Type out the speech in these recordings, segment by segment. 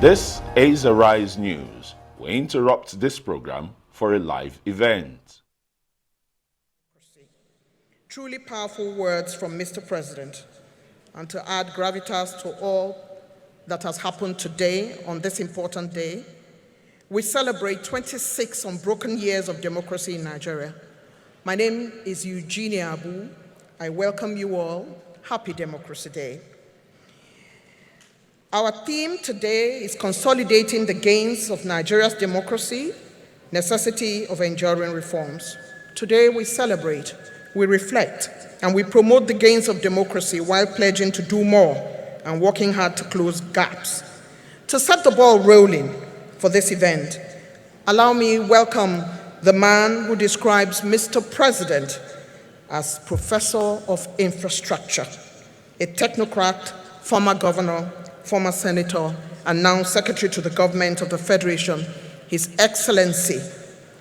This is Arise News. We interrupt this program for a live event. Truly powerful words from Mr. President, and to add gravitas to all that has happened today on this important day, we celebrate 26 unbroken years of democracy in Nigeria. My name is Eugenia Abu. I welcome you all. Happy Democracy Day. Our theme today is consolidating the gains of Nigeria's democracy, necessity of enduring reforms. Today we celebrate, we reflect, and we promote the gains of democracy while pledging to do more and working hard to close gaps. To set the ball rolling for this event, allow me welcome the man who describes Mr. President as Professor of Infrastructure, a technocrat, former governor, former senator, and now Secretary to the Government of the Federation, His Excellency,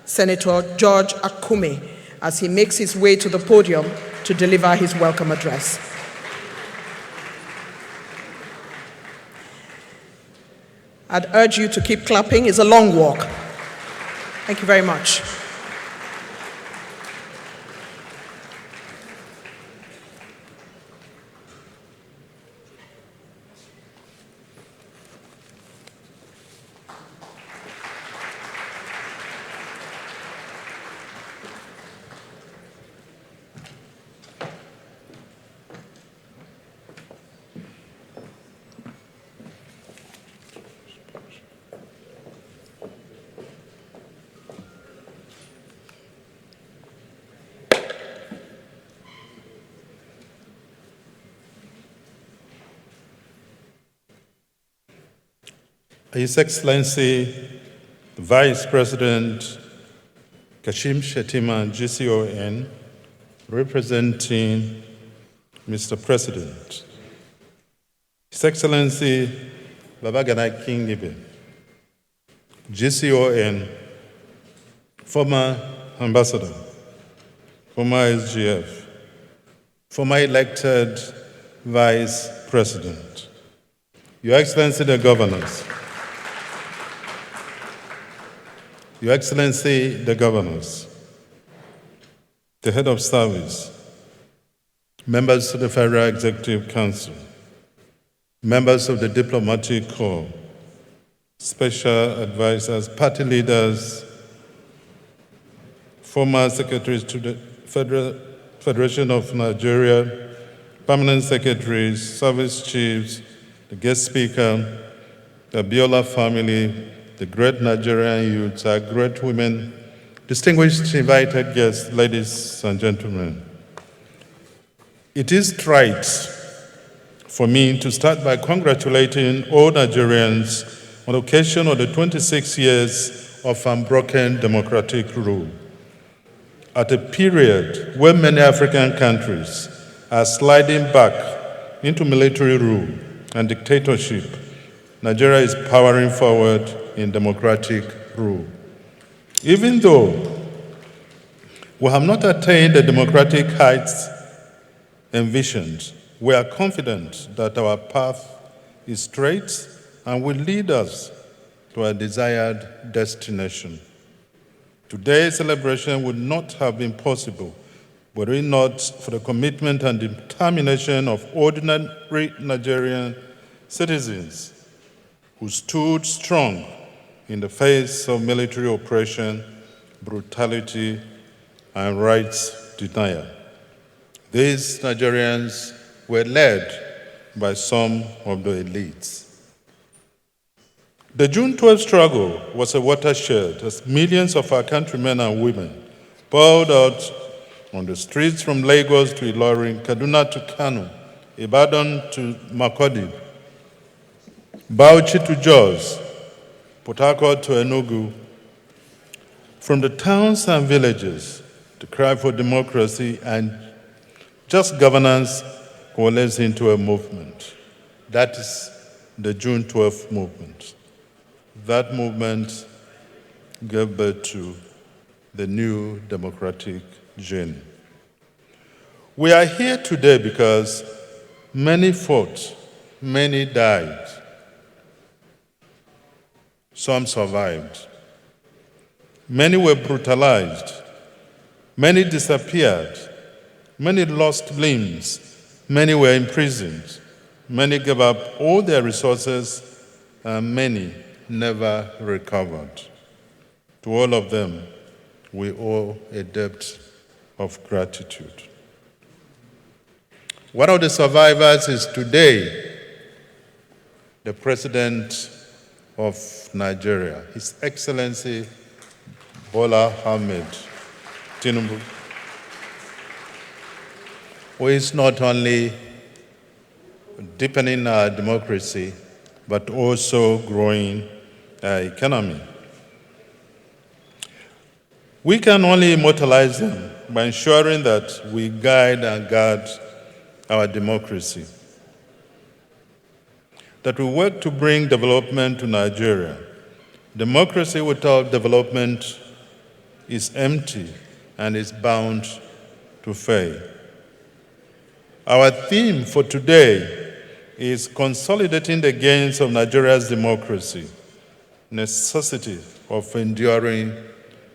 Senator George Akume, as he makes his way to the podium to deliver his welcome address. I'd urge you to keep clapping. It's a long walk. Thank you very much. His Excellency, the Vice President Kashim Shettima, GCON, representing Mr. President. His Excellency Babagana Kingibe, GCON, former ambassador, former SGF, former elected Vice President. Your Excellency, the governors, Your Excellency, the governors, the head of service, members of the Federal Executive Council, members of the Diplomatic Corps, special advisors, party leaders, former secretaries to the Federation of Nigeria, permanent secretaries, service chiefs, the guest speaker, the Abiola family, the great Nigerian youths, our great women, distinguished invited guests, ladies and gentlemen. It is right for me to start by congratulating all Nigerians on the occasion of the 26 years of unbroken democratic rule. At a period where many African countries are sliding back into military rule and dictatorship, Nigeria is powering forward in democratic rule. Even though we have not attained the democratic heights envisioned, we are confident that our path is straight and will lead us to a desired destination. Today's celebration would not have been possible were it not for the commitment and determination of ordinary Nigerian citizens who stood strong in the face of military oppression, brutality, and rights denial. These Nigerians were led by some of the elites. The June 12 struggle was a watershed as millions of our countrymen and women poured out on the streets from Lagos to Ilorin, Kaduna to Kano, Ibadan to Makurdi, Bauchi to Jos, Port Harcourt to Enugu, from the towns and villages to cry for democracy and just governance coalesced into a movement. That is the June 12th movement. That movement gave birth to the new democratic journey. We are here today because many fought, many died, Some survived. Many were brutalized. Many disappeared. Many lost limbs. Many were imprisoned. Many gave up all their resources, and many never recovered. To all of them, we owe a debt of gratitude. One of the survivors is today the President of Nigeria, His Excellency Bola Ahmed Tinubu, who is not only deepening our democracy, but also growing our economy. We can only immortalize them by ensuring that we guide and guard our democracy, that we work to bring development to Nigeria. Democracy without development is empty and is bound to fail. Our theme for today is consolidating the gains of Nigeria's democracy, necessity of enduring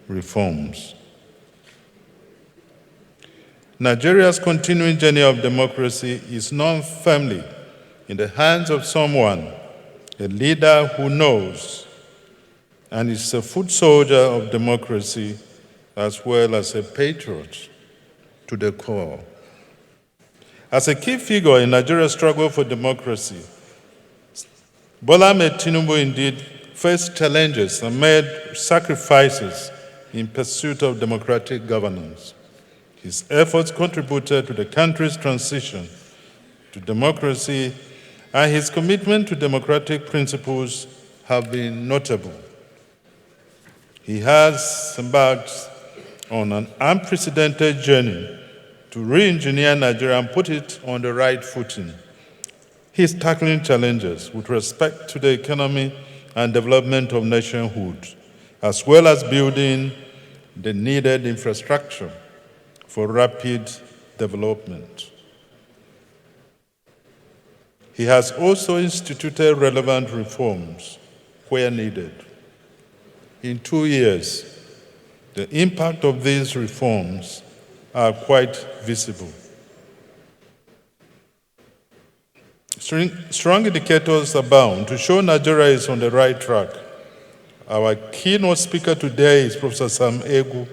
reforms. Nigeria's continuing journey of democracy is now firmly in the hands of someone, a leader who knows and is a foot soldier of democracy as well as a patriot to the core. As a key figure in Nigeria's struggle for democracy, Bola Ahmed Tinubu indeed faced challenges and made sacrifices in pursuit of democratic governance. His efforts contributed to the country's transition to democracy, and his commitment to democratic principles have been notable. He has embarked on an unprecedented journey to re-engineer Nigeria and put it on the right footing. He is tackling challenges with respect to the economy and development of nationhood, as well as building the needed infrastructure for rapid development. He has also instituted relevant reforms where needed. In 2 years, the impact of these reforms are quite visible. Strong indicators abound to show Nigeria is on the right track. Our keynote speaker today is Professor Sam Egu.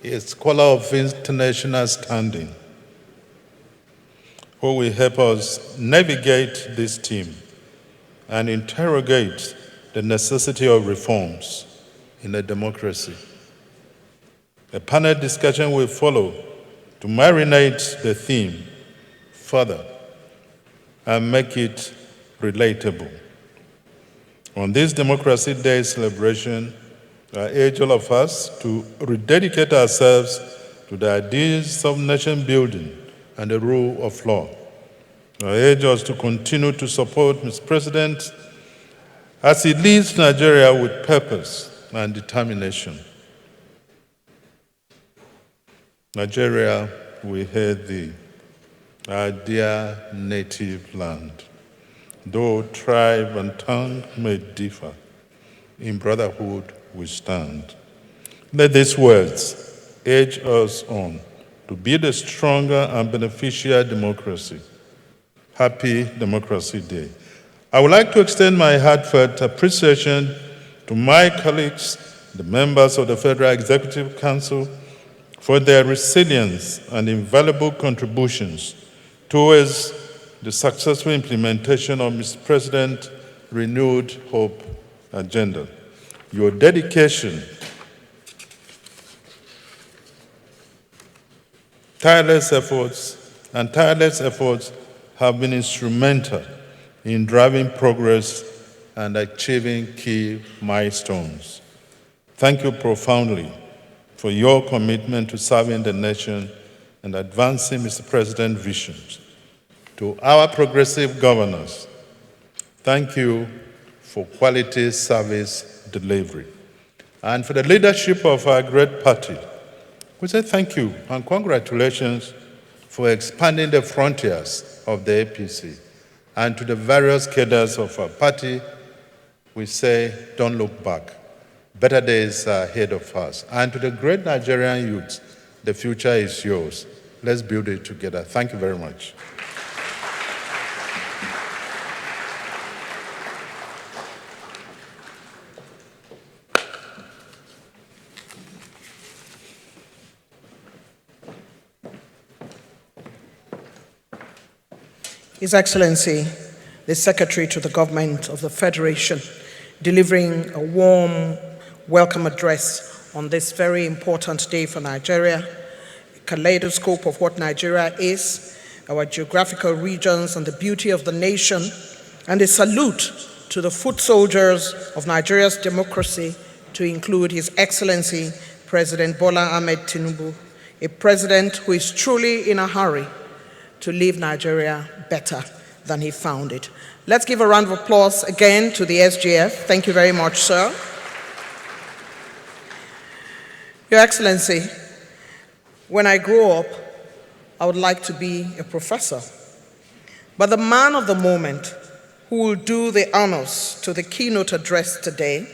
He is a scholar of international standing who will help us navigate this theme and interrogate the necessity of reforms in a democracy. A panel discussion will follow to marinate the theme further and make it relatable. On this Democracy Day celebration, I urge all of us to rededicate ourselves to the ideals of nation building and the rule of law. I urge us to continue to support Mr. President as he leads Nigeria with purpose and determination. Nigeria, we hail thee, our dear native land. Though tribe and tongue may differ, in brotherhood we stand. Let these words urge us on to build a stronger and beneficial democracy. Happy Democracy Day. I would like to extend my heartfelt appreciation to my colleagues, the members of the Federal Executive Council, for their resilience and invaluable contributions towards the successful implementation of Mr. President's renewed hope agenda. Your dedication, tireless efforts have been instrumental in driving progress and achieving key milestones. Thank you profoundly for your commitment to serving the nation and advancing Mr. President's visions. To our progressive governors, thank you for quality service delivery. And for the leadership of our great party, we say thank you and congratulations for expanding the frontiers of the APC, and to the various cadres of our party we say, don't look back. Better days are ahead of us. And to the great Nigerian youth, the future is yours. Let's build it together. Thank you very much. His Excellency, the Secretary to the Government of the Federation, delivering a warm welcome address on this very important day for Nigeria, a kaleidoscope of what Nigeria is, our geographical regions and the beauty of the nation, and a salute to the foot soldiers of Nigeria's democracy, to include His Excellency President Bola Ahmed Tinubu, a president who is truly in a hurry to leave Nigeria better than he found it. Let's give a round of applause again to the SGF. Thank you very much, sir. Your Excellency, when I grow up, I would like to be a professor. But the man of the moment who will do the honors to the keynote address today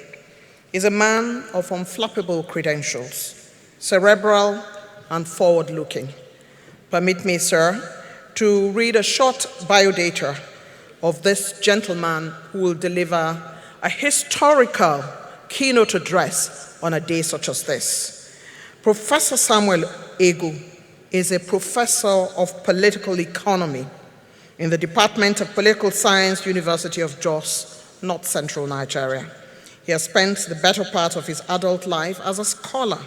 is a man of unflappable credentials, cerebral and forward-looking. Permit me, sir, to read a short biodata of this gentleman who will deliver a historical keynote address on a day such as this. Professor Samuel Egu is a professor of political economy in the Department of Political Science, University of Jos, North Central Nigeria. He has spent the better part of his adult life as a scholar,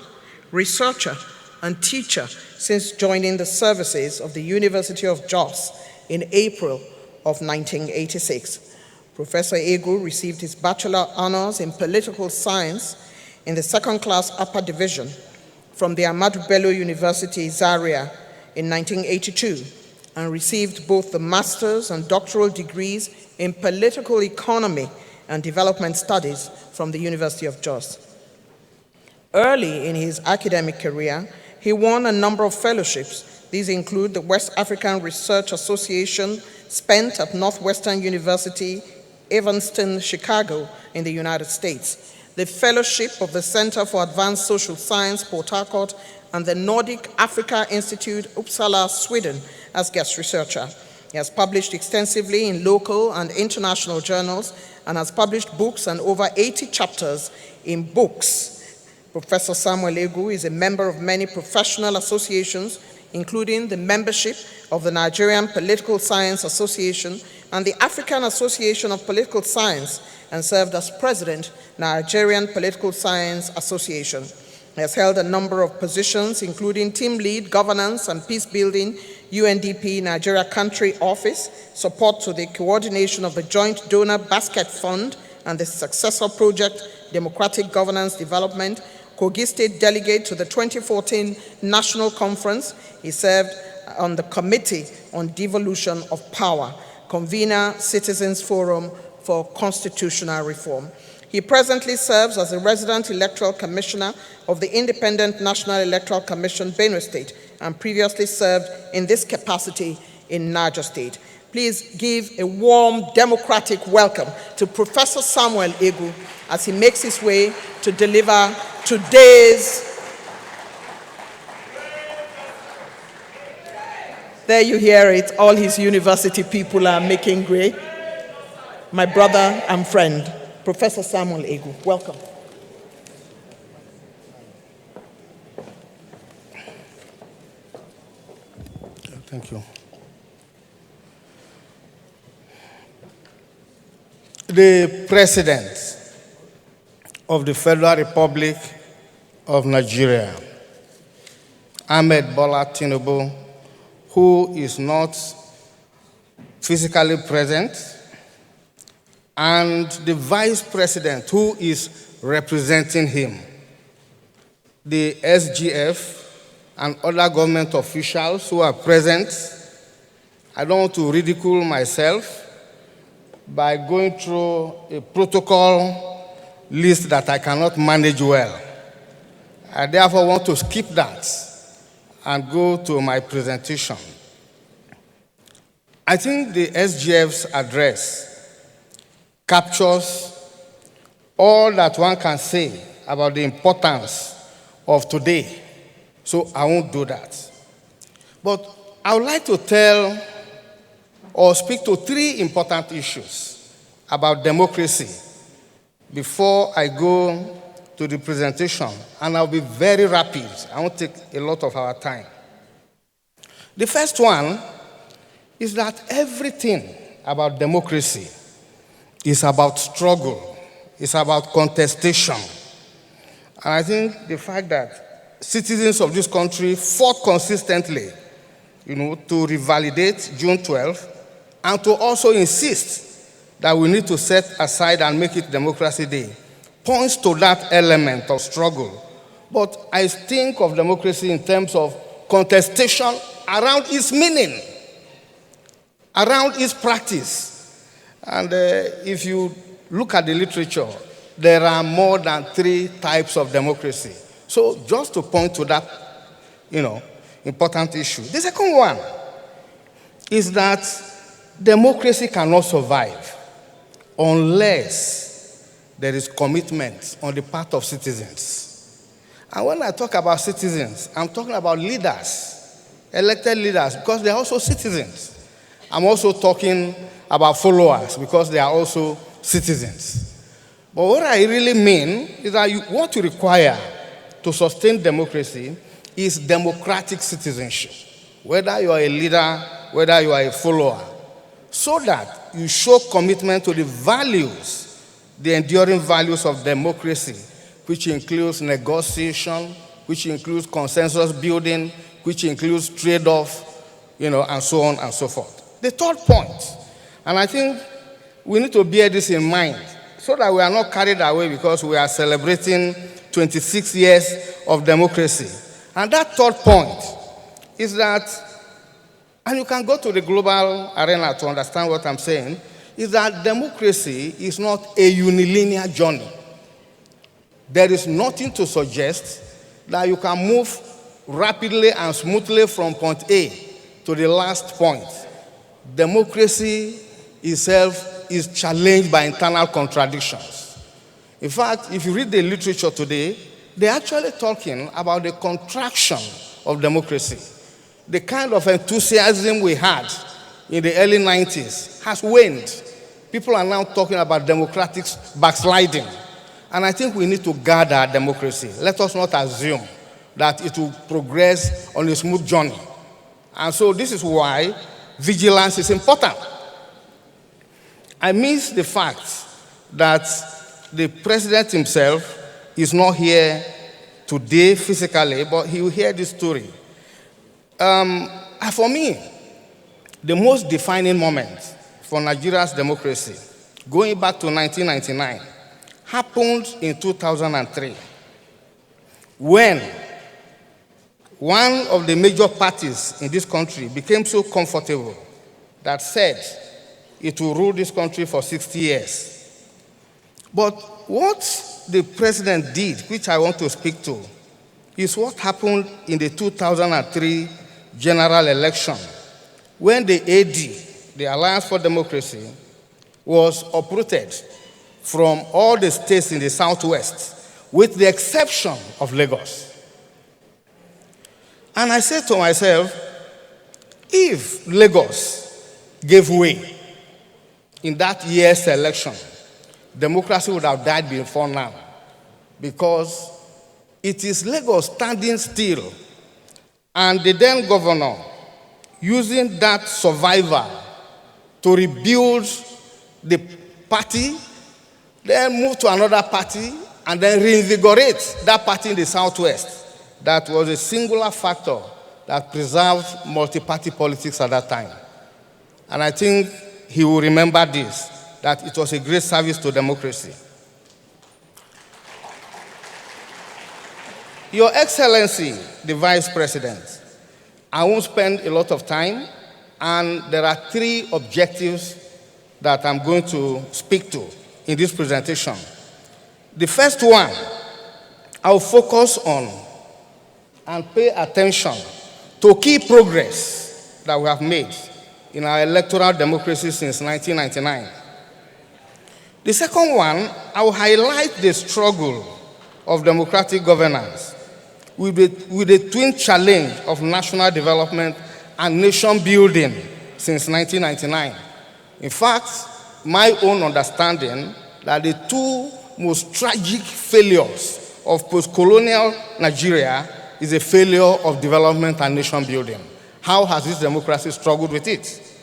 researcher, and teacher since joining the services of the University of Jos in April of 1986. Professor Egu received his bachelor honors in political science in the second-class upper division from the Ahmadu Bello University, Zaria in 1982, and received both the master's and doctoral degrees in political economy and development studies from the University of Jos. Early in his academic career, he won a number of fellowships. These include the West African Research Association, spent at Northwestern University, Evanston, Chicago, in the United States, the Fellowship of the Center for Advanced Social Science, Port Harcourt, and the Nordic Africa Institute, Uppsala, Sweden, as guest researcher. He has published extensively in local and international journals and has published books and over 80 chapters in books. Professor Samuel Egu is a member of many professional associations, including the membership of the Nigerian Political Science Association and the African Association of Political Science, and served as president, Nigerian Political Science Association. He has held a number of positions, including team lead, governance and peace building, UNDP Nigeria Country Office, support to the coordination of the Joint Donor Basket Fund and the successor project, Democratic Governance Development, Kogi State Delegate to the 2014 National Conference. He served on the Committee on Devolution of Power, convener Citizens Forum for Constitutional Reform. He presently serves as the Resident Electoral Commissioner of the Independent National Electoral Commission, Benue State, and previously served in this capacity in Niger State. Please give a warm democratic welcome to Professor Samuel Egu as he makes his way to deliver today's. There you hear it, all his university people are making great. My brother and friend, Professor Samuel Egu, welcome. Thank you. The President of the Federal Republic of Nigeria, Ahmed Bola Tinubu, who is not physically present, and the Vice President who is representing him, the SGF and other government officials who are present. I don't want to ridicule myself by going through a protocol list that I cannot manage well. I therefore want to skip that and go to my presentation. I think the SGF's address captures all that one can say about the importance of today, so I won't do that. But I would like to tell or speak to three important issues about democracy before I go to the presentation, and I'll be very rapid. I won't take a lot of our time. The first one is that everything about democracy is about struggle, it's about contestation. And I think the fact that citizens of this country fought consistently, to revalidate June 12th, and to also insist that we need to set aside and make it Democracy Day, points to that element of struggle. But I think of democracy in terms of contestation around its meaning, around its practice. And if you look at the literature, there are more than 3 types of democracy. So just to point to that, important issue. The second one is that democracy cannot survive unless there is commitment on the part of citizens. And when I talk about citizens, I'm talking about leaders, elected leaders, because they are also citizens. I'm also talking about followers, because they are also citizens. But what I really mean is that what you require to sustain democracy is democratic citizenship, whether you are a leader, whether you are a follower, so that you show commitment to the values, the enduring values of democracy, which includes negotiation, which includes consensus building, which includes trade-off, and so on and so forth. The third point, and I think we need to bear this in mind, so that we are not carried away because we are celebrating 26 years of democracy. And that third point is that, and you can go to the global arena to understand what I'm saying, is that democracy is not a unilinear journey. There is nothing to suggest that you can move rapidly and smoothly from point A to the last point. Democracy itself is challenged by internal contradictions. In fact, if you read the literature today, they're actually talking about the contraction of democracy. The kind of enthusiasm we had in the early 90s has waned. People are now talking about democratic backsliding. And I think we need to guard our democracy. Let us not assume that it will progress on a smooth journey. And so this is why vigilance is important. I miss the fact that the president himself is not here today physically, but he will hear this story. For me, the most defining moment for Nigeria's democracy, going back to 1999, happened in 2003, when one of the major parties in this country became so comfortable that said it will rule this country for 60 years. But what the president did, which I want to speak to, is what happened in the 2003 general election, when the AD, the Alliance for Democracy, was uprooted from all the states in the Southwest, with the exception of Lagos. And I said to myself, if Lagos gave way in that year's election, democracy would have died before now, because it is Lagos standing still and the then governor using that survivor to rebuild the party, then move to another party, and then reinvigorate that party in the Southwest. That was a singular factor that preserved multi-party politics at that time. And I think he will remember this, that it was a great service to democracy. Your Excellency, the Vice President, I won't spend a lot of time, and there are 3 objectives that I'm going to speak to in this presentation. The first one, I'll focus on and pay attention to key progress that we have made in our electoral democracy since 1999. The second one, I will highlight the struggle of democratic governance with the twin challenge of national development and nation building since 1999. In fact, my own understanding that the two most tragic failures of post-colonial Nigeria is a failure of development and nation building. How has this democracy struggled with it?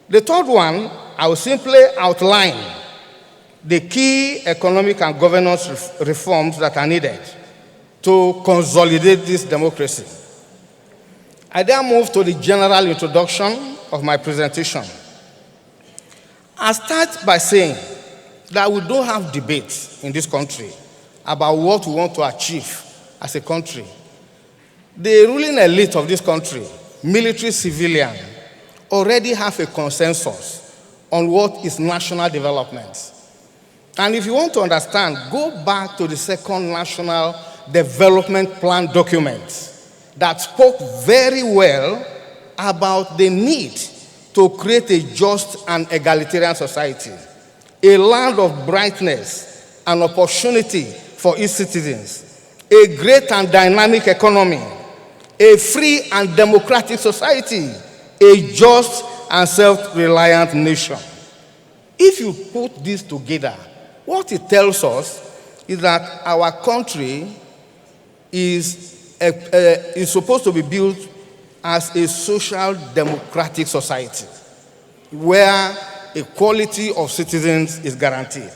The third one, I will simply outline the key economic and governance reforms that are needed to consolidate this democracy. I then move to the general introduction of my presentation. I start by saying that we don't have debates in this country about what we want to achieve as a country. The ruling elite of this country, military, civilian, already have a consensus on what is national development. And if you want to understand, go back to the second National Development Plan document that spoke very well about the need to create a just and egalitarian society, a land of brightness and opportunity for its citizens, a great and dynamic economy, a free and democratic society, a just and self-reliant nation. If you put this together, what it tells us is that our country is supposed to be built as a social democratic society where equality of citizens is guaranteed.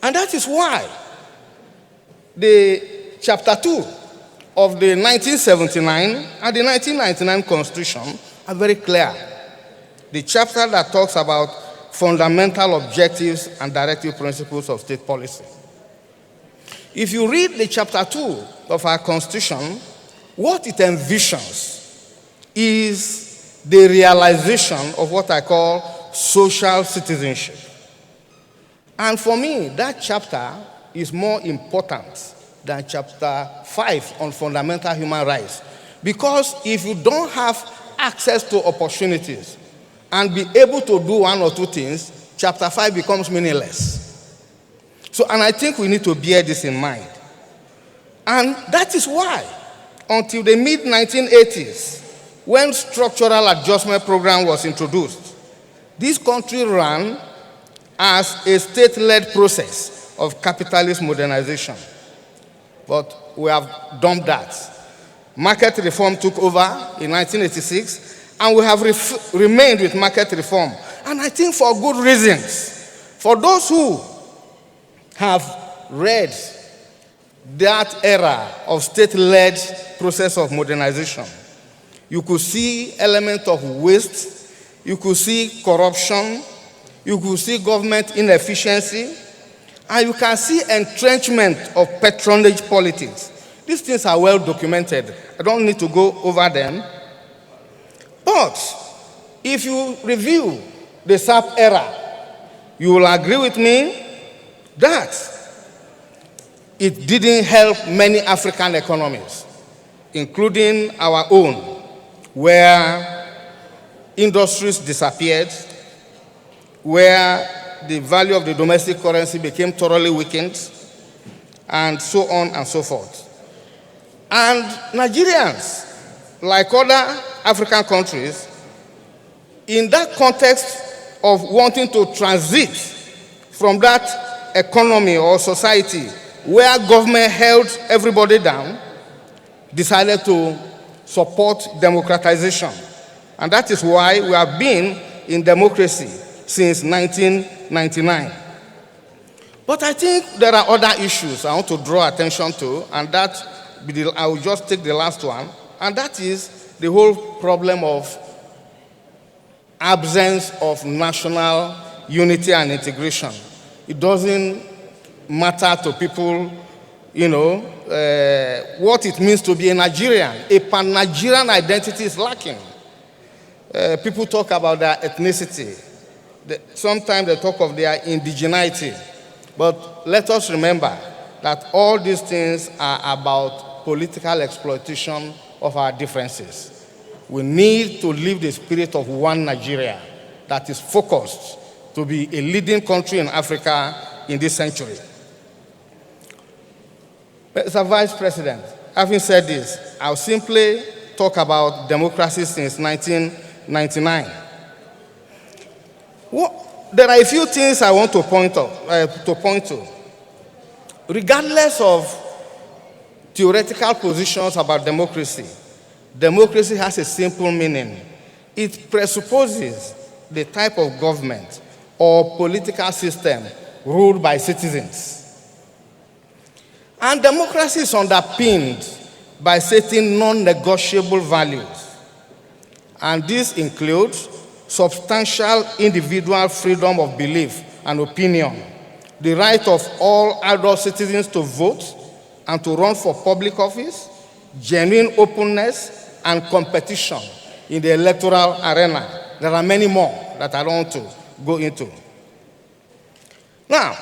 And that is why the Chapter 2 of the 1979 and the 1999 Constitution are very clear. The chapter that talks about fundamental objectives and directive principles of state policy. If you read the Chapter 2 of our Constitution, what it envisions is the realization of what I call social citizenship. And for me, that chapter is more important than Chapter 5 on fundamental human rights. Because if you don't have access to opportunities and be able to do one or two things, Chapter 5 becomes meaningless. So, and I think we need to bear this in mind. And that is why, until the mid-1980s, when structural adjustment program was introduced, this country ran as a state-led process of capitalist modernization. But we have done that. Market reform took over in 1986, and we have remained with market reform. And I think for good reasons. For those who have read that era of state-led process of modernization, you could see elements of waste, you could see corruption, you could see government inefficiency, and you can see entrenchment of patronage politics. These things are well documented. I don't need to go over them. But if you review the SAP era, you will agree with me that it didn't help many African economies, including our own, where industries disappeared, where the value of the domestic currency became thoroughly weakened, and so on and so forth. And Nigerians, like other African countries, in that context of wanting to transit from that economy or society where government held everybody down, decided to support democratization. And that is why we have been in democracy since 1999. But I think there are other issues I want to draw attention to, and that I will just take the last one, and that is the whole problem of absence of national unity and integration. It doesn't matter to people, what it means to be a Nigerian. A pan-Nigerian identity is lacking. People talk about their ethnicity. Sometimes they talk of their indigeneity. But let us remember that all these things are about political exploitation of our differences. We need to live the spirit of one Nigeria that is focused to be a leading country in Africa in this century. Mr. Vice President, having said this, I'll simply talk about democracy since 1999. There are a few things I want to point to. Regardless of theoretical positions about democracy, democracy has a simple meaning. It presupposes the type of government or political system ruled by citizens. And democracy is underpinned by certain non-negotiable values. And this includes substantial individual freedom of belief and opinion, the right of all adult citizens to vote and to run for public office, genuine openness and competition in the electoral arena. There are many more that I don't want to go into. Now,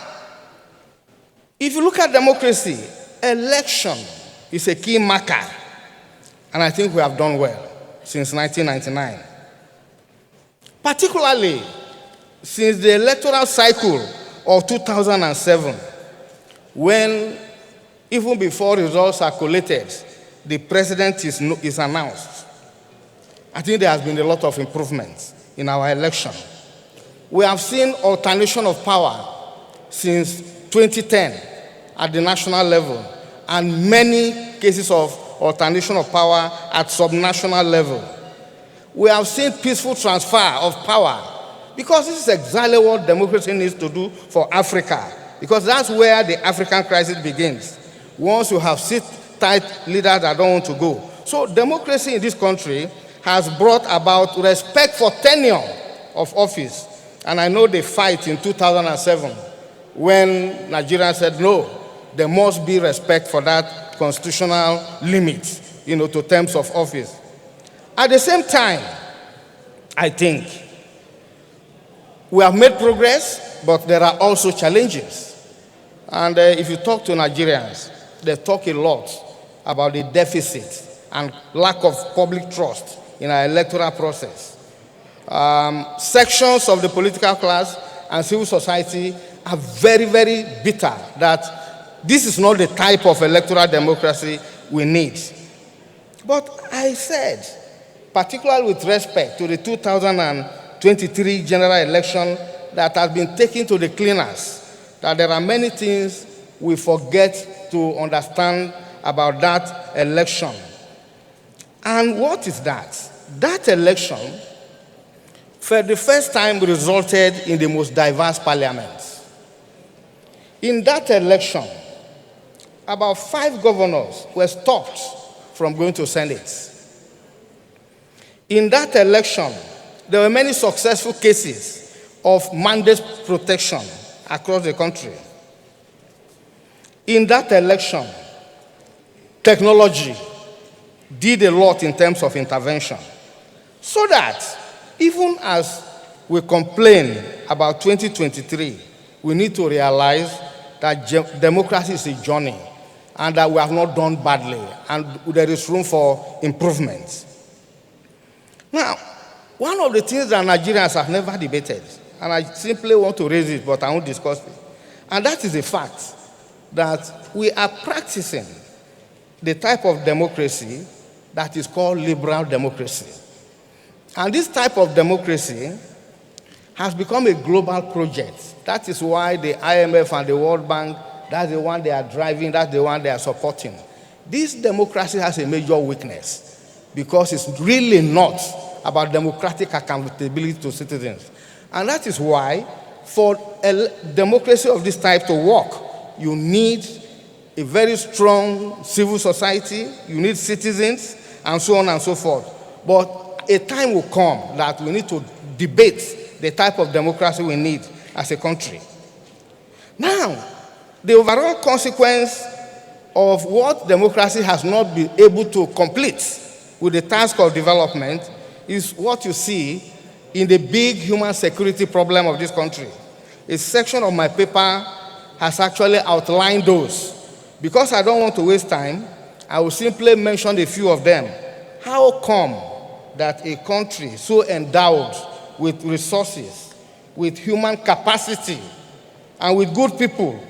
if you look at democracy, election is a key marker, and I think we have done well since 1999. Particularly since the electoral cycle of 2007, when, even before results are collated, the president is announced. I think there has been a lot of improvements in our election. We have seen alternation of power since 2010 at the national level, and many cases of alternation of power at subnational level. We have seen peaceful transfer of power, because this is exactly what democracy needs to do for Africa, because that's where the African crisis begins. Once you have sit-tight leaders that don't want to go. So democracy in this country has brought about respect for tenure of office. And I know the fight in 2007 when Nigerians said, no, there must be respect for that constitutional limit, to terms of office. At the same time, I think we have made progress, but there are also challenges. And if you talk to Nigerians, they talk a lot about the deficit and lack of public trust in our electoral process. Sections of the political class and civil society are very, very bitter that this is not the type of electoral democracy we need. But I said, particularly with respect to the 2023 general election that has been taken to the cleaners, that there are many things we forget to understand about that election. And what is that? That election, for the first time, resulted in the most diverse parliament. In that election, about 5 governors were stopped from going to Senate. In that election, there were many successful cases of mandate protection across the country. In that election, technology did a lot in terms of intervention. So that even as we complain about 2023, we need to realize that democracy is a journey and that we have not done badly and there is room for improvement. Now, one of the things that Nigerians have never debated, and I simply want to raise it, but I won't discuss it, and that is the fact that we are practicing the type of democracy that is called liberal democracy. And this type of democracy has become a global project. That is why the IMF and the World Bank, that's the one they are driving, that's the one they are supporting. This democracy has a major weakness because it's really not about democratic accountability to citizens. And that is why, for a democracy of this type to work, you need a very strong civil society, you need citizens, and so on and so forth. But a time will come that we need to debate the type of democracy we need as a country. Now, the overall consequence of what democracy has not been able to complete with the task of development is what you see in the big human security problem of this country. A section of my paper has actually outlined those. Because I don't want to waste time, I will simply mention a few of them. How come that a country so endowed with resources with human capacity and with good people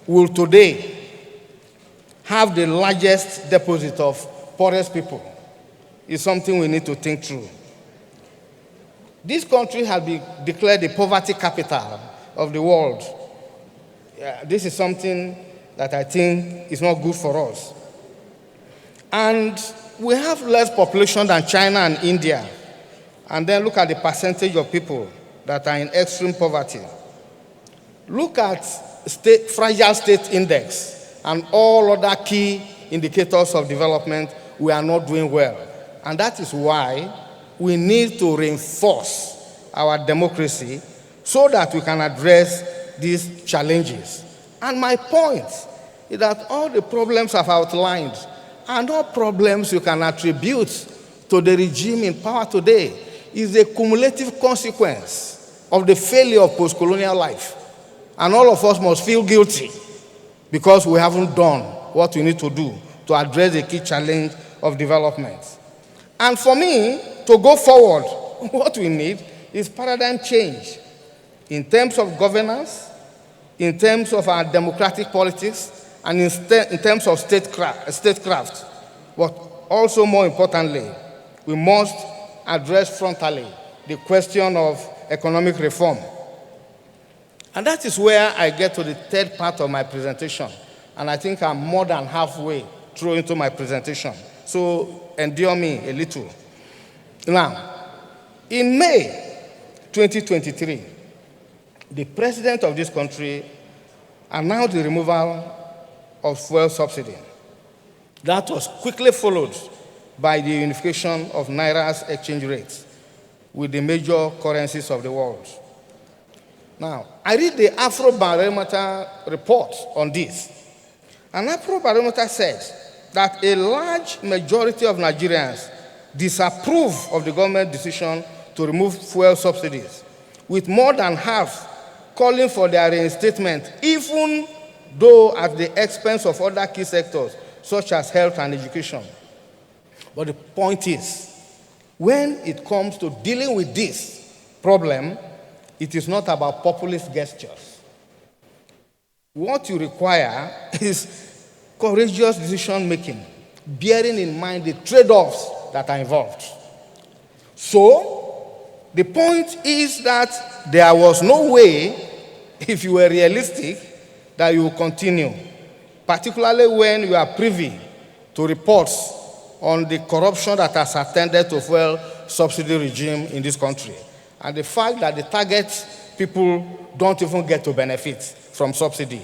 will today have the largest deposit of poorest people? Is something we need to think through. This country has been declared the poverty capital of the world. This is something that I think is not good for us. And we have less population than China and India. And then look at the percentage of people that are in extreme poverty. Look at fragile state index and all other key indicators of development. We are not doing well. And that is why we need to reinforce our democracy so that we can address these challenges. And my point is that all the problems I've outlined are not problems you can attribute to the regime in power today. It's a cumulative consequence of the failure of post-colonial life. And all of us must feel guilty because we haven't done what we need to do to address the key challenge of development. And for me, to go forward, what we need is paradigm change in terms of governance, in terms of our democratic politics, and in terms of statecraft. But also, more importantly, we must address frontally the question of economic reform. And that is where I get to the third part of my presentation. And I think I'm more than halfway through into my presentation. So endure me a little. Now, in May 2023, the president of this country announced the removal of fuel subsidy. That was quickly followed by the unification of Naira's exchange rates with the major currencies of the world. Now, I read the Afrobarometer report on this. And Afrobarometer said that a large majority of Nigerians disapprove of the government decision to remove fuel subsidies, with more than half calling for their reinstatement, even though at the expense of other key sectors, such as health and education. But the point is, when it comes to dealing with this problem, it is not about populist gestures. What you require is courageous decision-making, bearing in mind the trade-offs that are involved. So, the point is that there was no way, if you were realistic, that you will continue, particularly when you are privy to reports on the corruption that has attended to fuel subsidy regime in this country, and the fact that the target people don't even get to benefit from subsidy.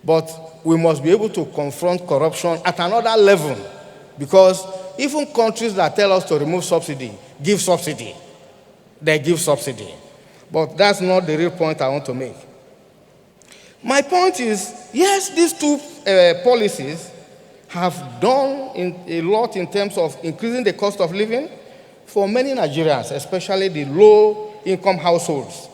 But we must be able to confront corruption at another level, because even countries that tell us to remove subsidy give subsidy. They give subsidy. But that's not the real point I want to make. My point is, yes, these two policies have done a lot in terms of increasing the cost of living for many Nigerians, especially the low-income households.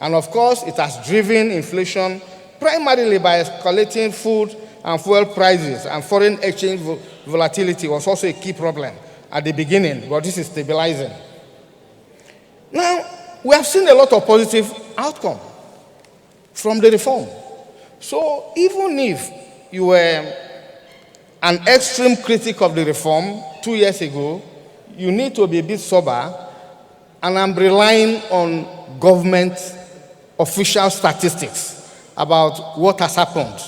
And of course, it has driven inflation primarily by escalating food and fuel prices, and foreign exchange volatility was also a key problem at the beginning, but this is stabilizing. Now, we have seen a lot of positive outcome from the reform. So even if you were an extreme critic of the reform 2 years ago, you need to be a bit sober, and I'm relying on government official statistics about what has happened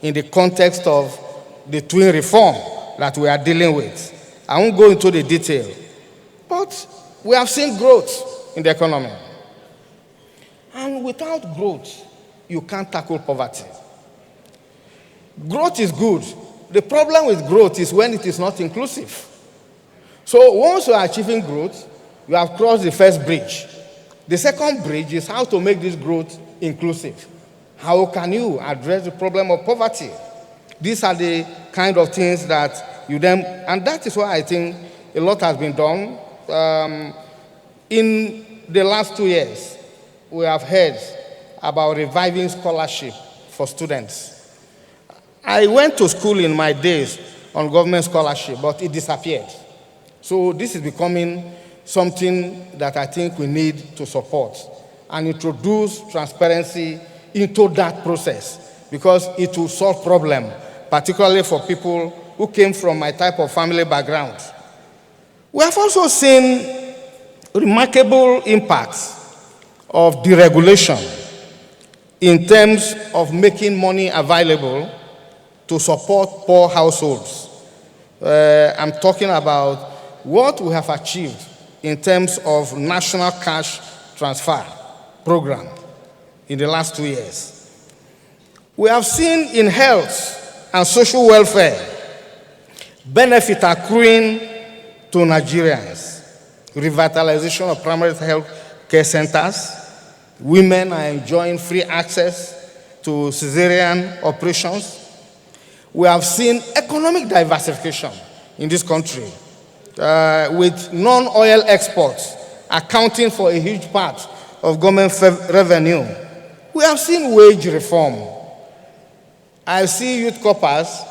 in the context of the twin reform that we are dealing with. I won't go into the detail, but we have seen growth in the economy. And without growth, you can't tackle poverty. Growth is good. The problem with growth is when it is not inclusive. So once you are achieving growth, you have crossed the first bridge. The second bridge is how to make this growth inclusive. How can you address the problem of poverty? These are the kind of things that you then, and that is why I think a lot has been done. In the last 2 years, we have heard about reviving scholarship for students. I went to school in my days on government scholarship, but it disappeared. So this is becoming something that I think we need to support. and introduce transparency into that process, because it will solve problems, particularly for people who came from my type of family background. We have also seen remarkable impacts of deregulation in terms of making money available to support poor households. I'm talking about what we have achieved in terms of national cash transfer program in the last 2 years. We have seen in health and social welfare benefit accruing to Nigerians, revitalization of primary health care centers. Women are enjoying free access to cesarean operations. We have seen economic diversification in this country, with non-oil exports accounting for a huge part of government revenue. We have seen wage reform. I see youth corpers,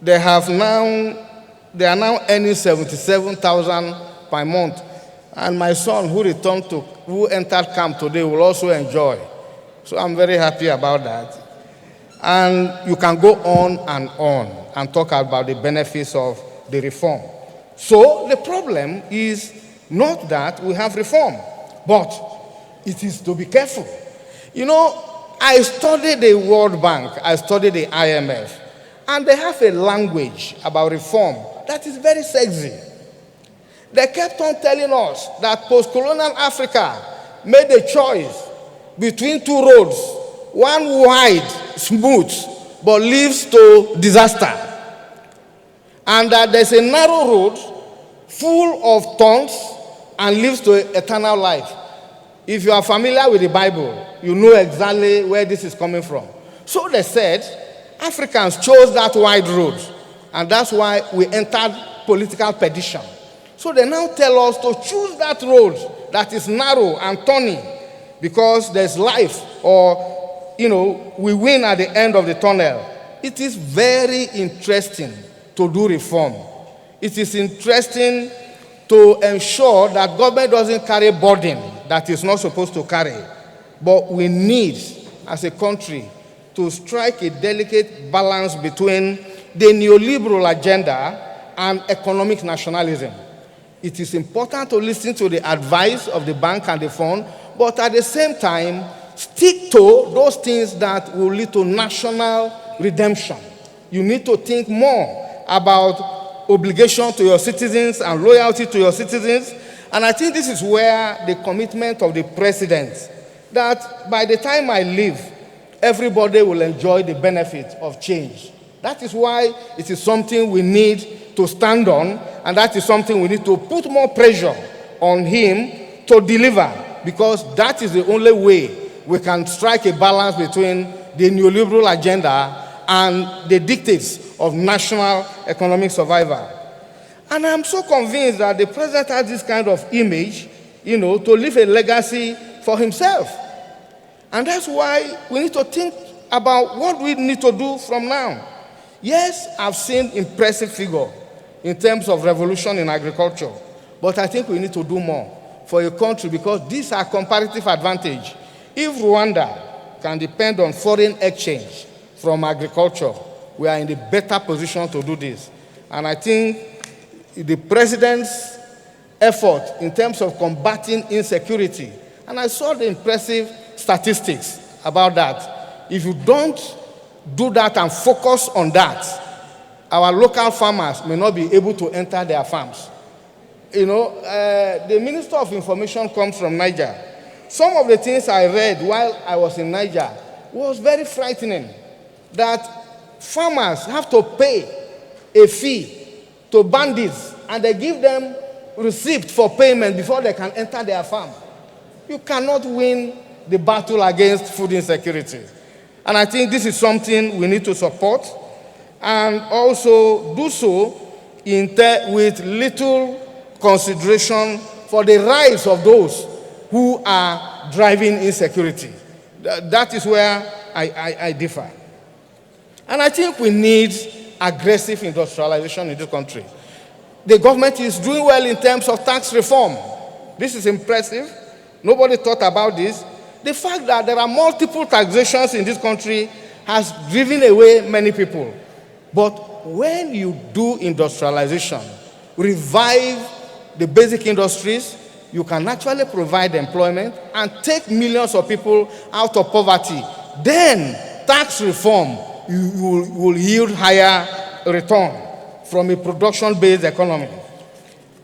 they are now earning 77,000 per month. And my son, who entered camp today, will also enjoy. So I'm very happy about that. And you can go on and talk about the benefits of the reform. So the problem is not that we have reform, but it is to be careful. You know, I studied the World Bank, I studied the IMF, and they have a language about reform that is very sexy. They kept on telling us that post-colonial Africa made a choice between two roads, one wide, smooth, but leads to disaster. And that there's a narrow road full of thorns and leads to eternal life. If you are familiar with the Bible, you know exactly where this is coming from. So they said, Africans chose that wide road, and that's why we entered political perdition. So they now tell us to choose that road that is narrow and thorny, because there's life, or, we win at the end of the tunnel. It is very interesting to do reform. It is interesting to ensure that government doesn't carry burden that it's not supposed to carry. But we need, as a country, to strike a delicate balance between the neoliberal agenda and economic nationalism. It is important to listen to the advice of the bank and the fund, but at the same time, stick to those things that will lead to national redemption. You need to think more about obligation to your citizens and loyalty to your citizens. And I think this is where the commitment of the president, that by the time I leave, everybody will enjoy the benefit of change. That is why it is something we need to stand on, and that is something we need to put more pressure on him to deliver, because that is the only way we can strike a balance between the neoliberal agenda and the dictates of national economic survival. And I'm so convinced that the president has this kind of image, to leave a legacy for himself. And that's why we need to think about what we need to do from now. Yes, I've seen impressive figure in terms of revolution in agriculture, but I think we need to do more for a country, because these are comparative advantage. If Rwanda can depend on foreign exchange from agriculture, we are in the better position to do this. And I think the president's effort in terms of combating insecurity, and I saw the impressive statistics about that. If you don't do that and focus on that, our local farmers may not be able to enter their farms. The Minister of Information comes from Niger. Some of the things I read while I was in Niger was very frightening, that farmers have to pay a fee to bandits, and they give them receipt for payment before they can enter their farm. You cannot win the battle against food insecurity. And I think this is something we need to support, and also do so with little consideration for the rights of those who are driving insecurity. That is where I differ. And I think we need aggressive industrialization in this country. The government is doing well in terms of tax reform. This is impressive. Nobody thought about this. The fact that there are multiple taxations in this country has driven away many people. But when you do industrialization, revive the basic industries, you can actually provide employment and take millions of people out of poverty. Then tax reform will yield higher return from a production-based economy.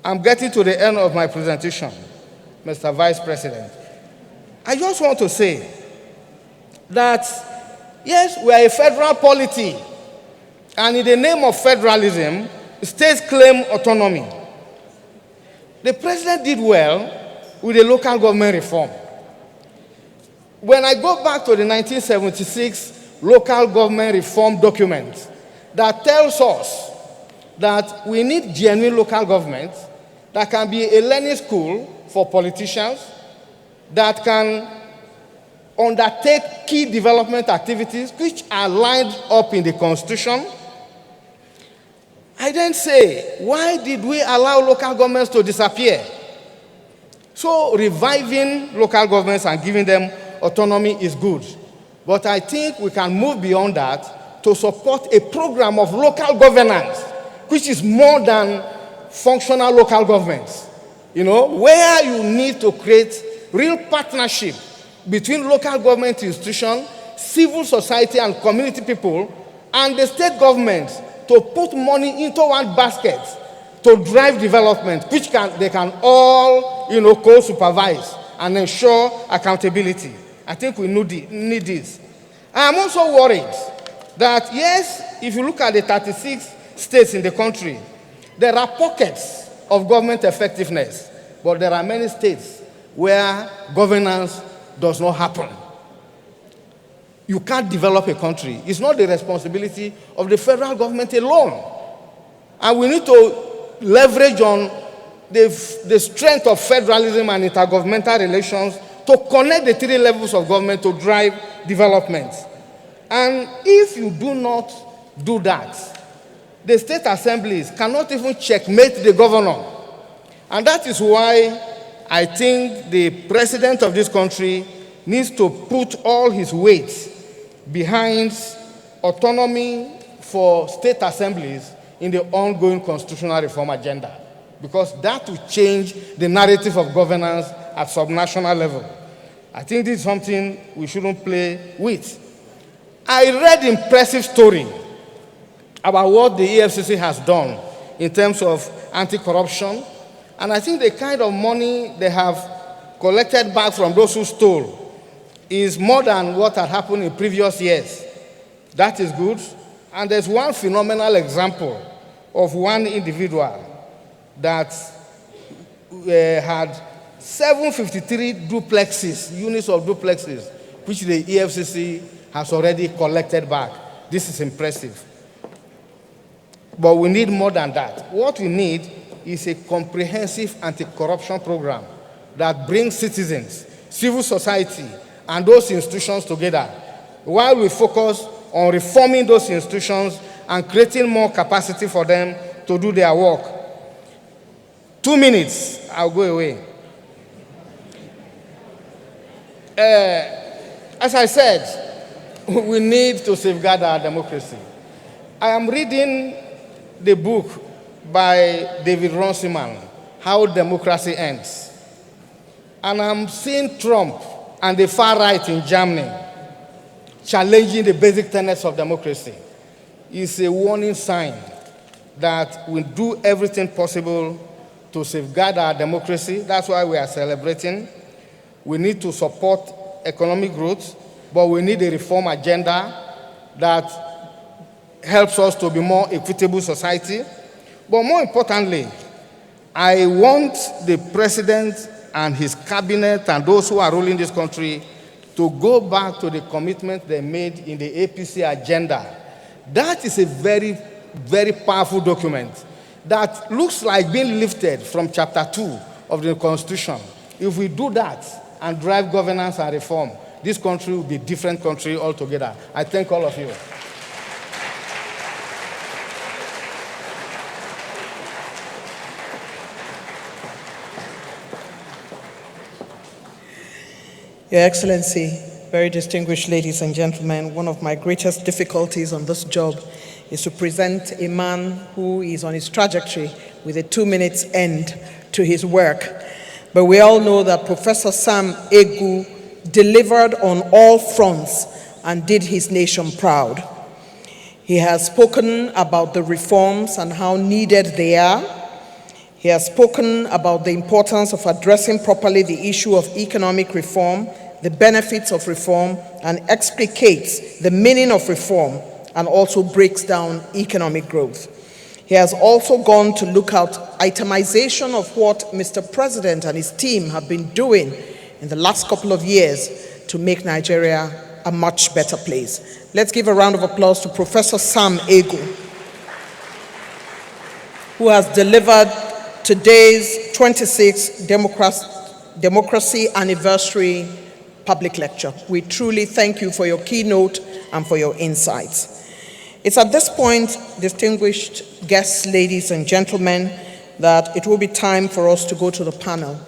I'm getting to the end of my presentation, Mr. Vice President. I just want to say that, yes, we are a federal polity, and in the name of federalism, states claim autonomy. The president did well with the local government reform. When I go back to the 1976 local government reform document that tells us that we need genuine local government that can be a learning school for politicians, that can undertake key development activities which are lined up in the Constitution. I then say, why did we allow local governments to disappear? So reviving local governments and giving them autonomy is good. But I think we can move beyond that to support a program of local governance, which is more than functional local governments. You know, where you need to create real partnership between local government institutions, civil society and community people, and the state government to put money into one basket to drive development, which they can all, co-supervise and ensure accountability. I think we need this. I am also worried that, yes, if you look at the 36 states in the country, there are pockets of government effectiveness, but there are many states where governance does not happen. You can't develop a country. It's not the responsibility of the federal government alone. And we need to leverage on the strength of federalism and intergovernmental relations to connect the three levels of government to drive development. And if you do not do that, the state assemblies cannot even checkmate the governor. And that is why I think the president of this country needs to put all his weight behind autonomy for state assemblies in the ongoing constitutional reform agenda, because that will change the narrative of governance at subnational level. I think this is something we shouldn't play with. I read impressive story about what the EFCC has done in terms of anti-corruption, and I think the kind of money they have collected back from those who stole is more than what had happened in previous years. That is good. And there's one phenomenal example of one individual that had 753 duplexes, units of duplexes, which the EFCC has already collected back. This is impressive. But we need more than that. What we need is a comprehensive anti-corruption program that brings citizens, civil society, and those institutions together, while we focus on reforming those institutions and creating more capacity for them to do their work. 2 minutes, I'll go away. As I said, we need to safeguard our democracy. I am reading the book by David Runciman, How Democracy Ends. And I'm seeing Trump and the far right in Germany challenging the basic tenets of democracy. It's a warning sign that we do everything possible to safeguard our democracy. That's why we are celebrating. We need to support economic growth, but we need a reform agenda that helps us to be more equitable society. But more importantly, I want the president and his cabinet and those who are ruling this country to go back to the commitment they made in the APC agenda. That is a very, very powerful document that looks like being lifted from chapter 2 of the Constitution. If we do that and drive governance and reform, this country will be a different country altogether. I thank all of you. Your Excellency, very distinguished ladies and gentlemen, one of my greatest difficulties on this job is to present a man who is on his trajectory with a 2-minute end to his work. But we all know that Professor Sam Egu delivered on all fronts and did his nation proud. He has spoken about the reforms and how needed they are. He has spoken about the importance of addressing properly the issue of economic reform, the benefits of reform, and explicates the meaning of reform and also breaks down economic growth. He has also gone to look at itemization of what Mr. President and his team have been doing in the last couple of years to make Nigeria a much better place. Let's give a round of applause to Professor Sam Egu, who has delivered today's 26th Democracy Anniversary public lecture. We truly thank you for your keynote and for your insights. It's at this point, distinguished guests, ladies and gentlemen, that it will be time for us to go to the panel.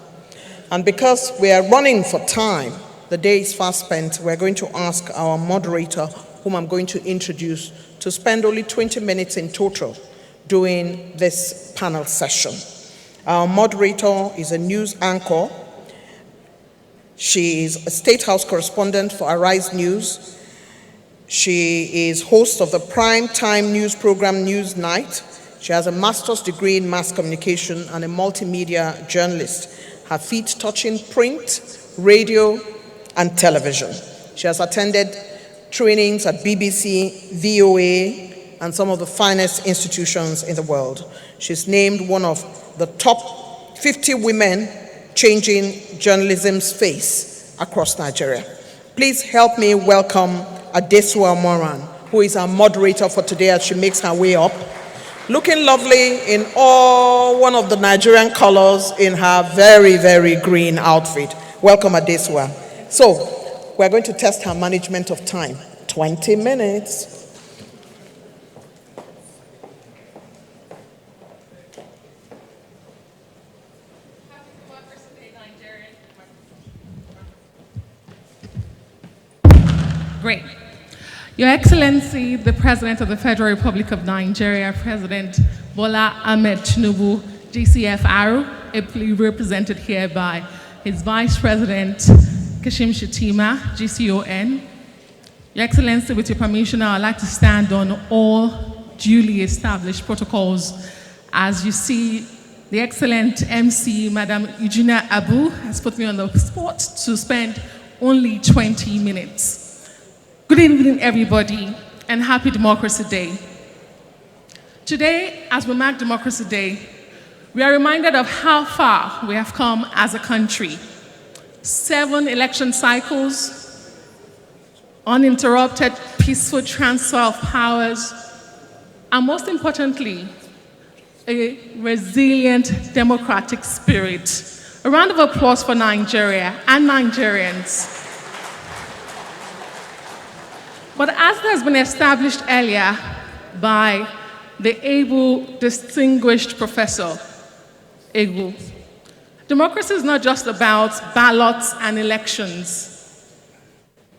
And because we are running for time, the day is fast spent, we're going to ask our moderator, whom I'm going to introduce, to spend only 20 minutes in total doing this panel session. Our moderator is a news anchor. She is a State House correspondent for Arise News. She is host of the prime time news program Newsnight. She has a master's degree in mass communication and a multimedia journalist. Her feet touching print, radio, and television. She has attended trainings at BBC, VOA, and some of the finest institutions in the world. She's named one of the top 50 women changing journalism's face across Nigeria. Please help me welcome Adesua Moran, who is our moderator for today as she makes her way up. Looking lovely in all one of the Nigerian colors in her very, very green outfit. Welcome, Adesua. So, we're going to test her management of time. 20 minutes. Great. Your Excellency, the President of the Federal Republic of Nigeria, President Bola Ahmed Tinubu, GCFR, ably represented here by his Vice President, Kashim Shettima, GCON. Your Excellency, with your permission, I would like to stand on all duly established protocols. As you see, the excellent MC, Madam Eugenia Abu, has put me on the spot to spend only 20 minutes. Good evening, everybody, and happy Democracy Day. Today, as we mark Democracy Day, we are reminded of how far we have come as a country. 7 election cycles, uninterrupted, peaceful transfer of powers, and most importantly, a resilient democratic spirit. A round of applause for Nigeria and Nigerians. But as has been established earlier by the able, distinguished Professor Egu, democracy is not just about ballots and elections.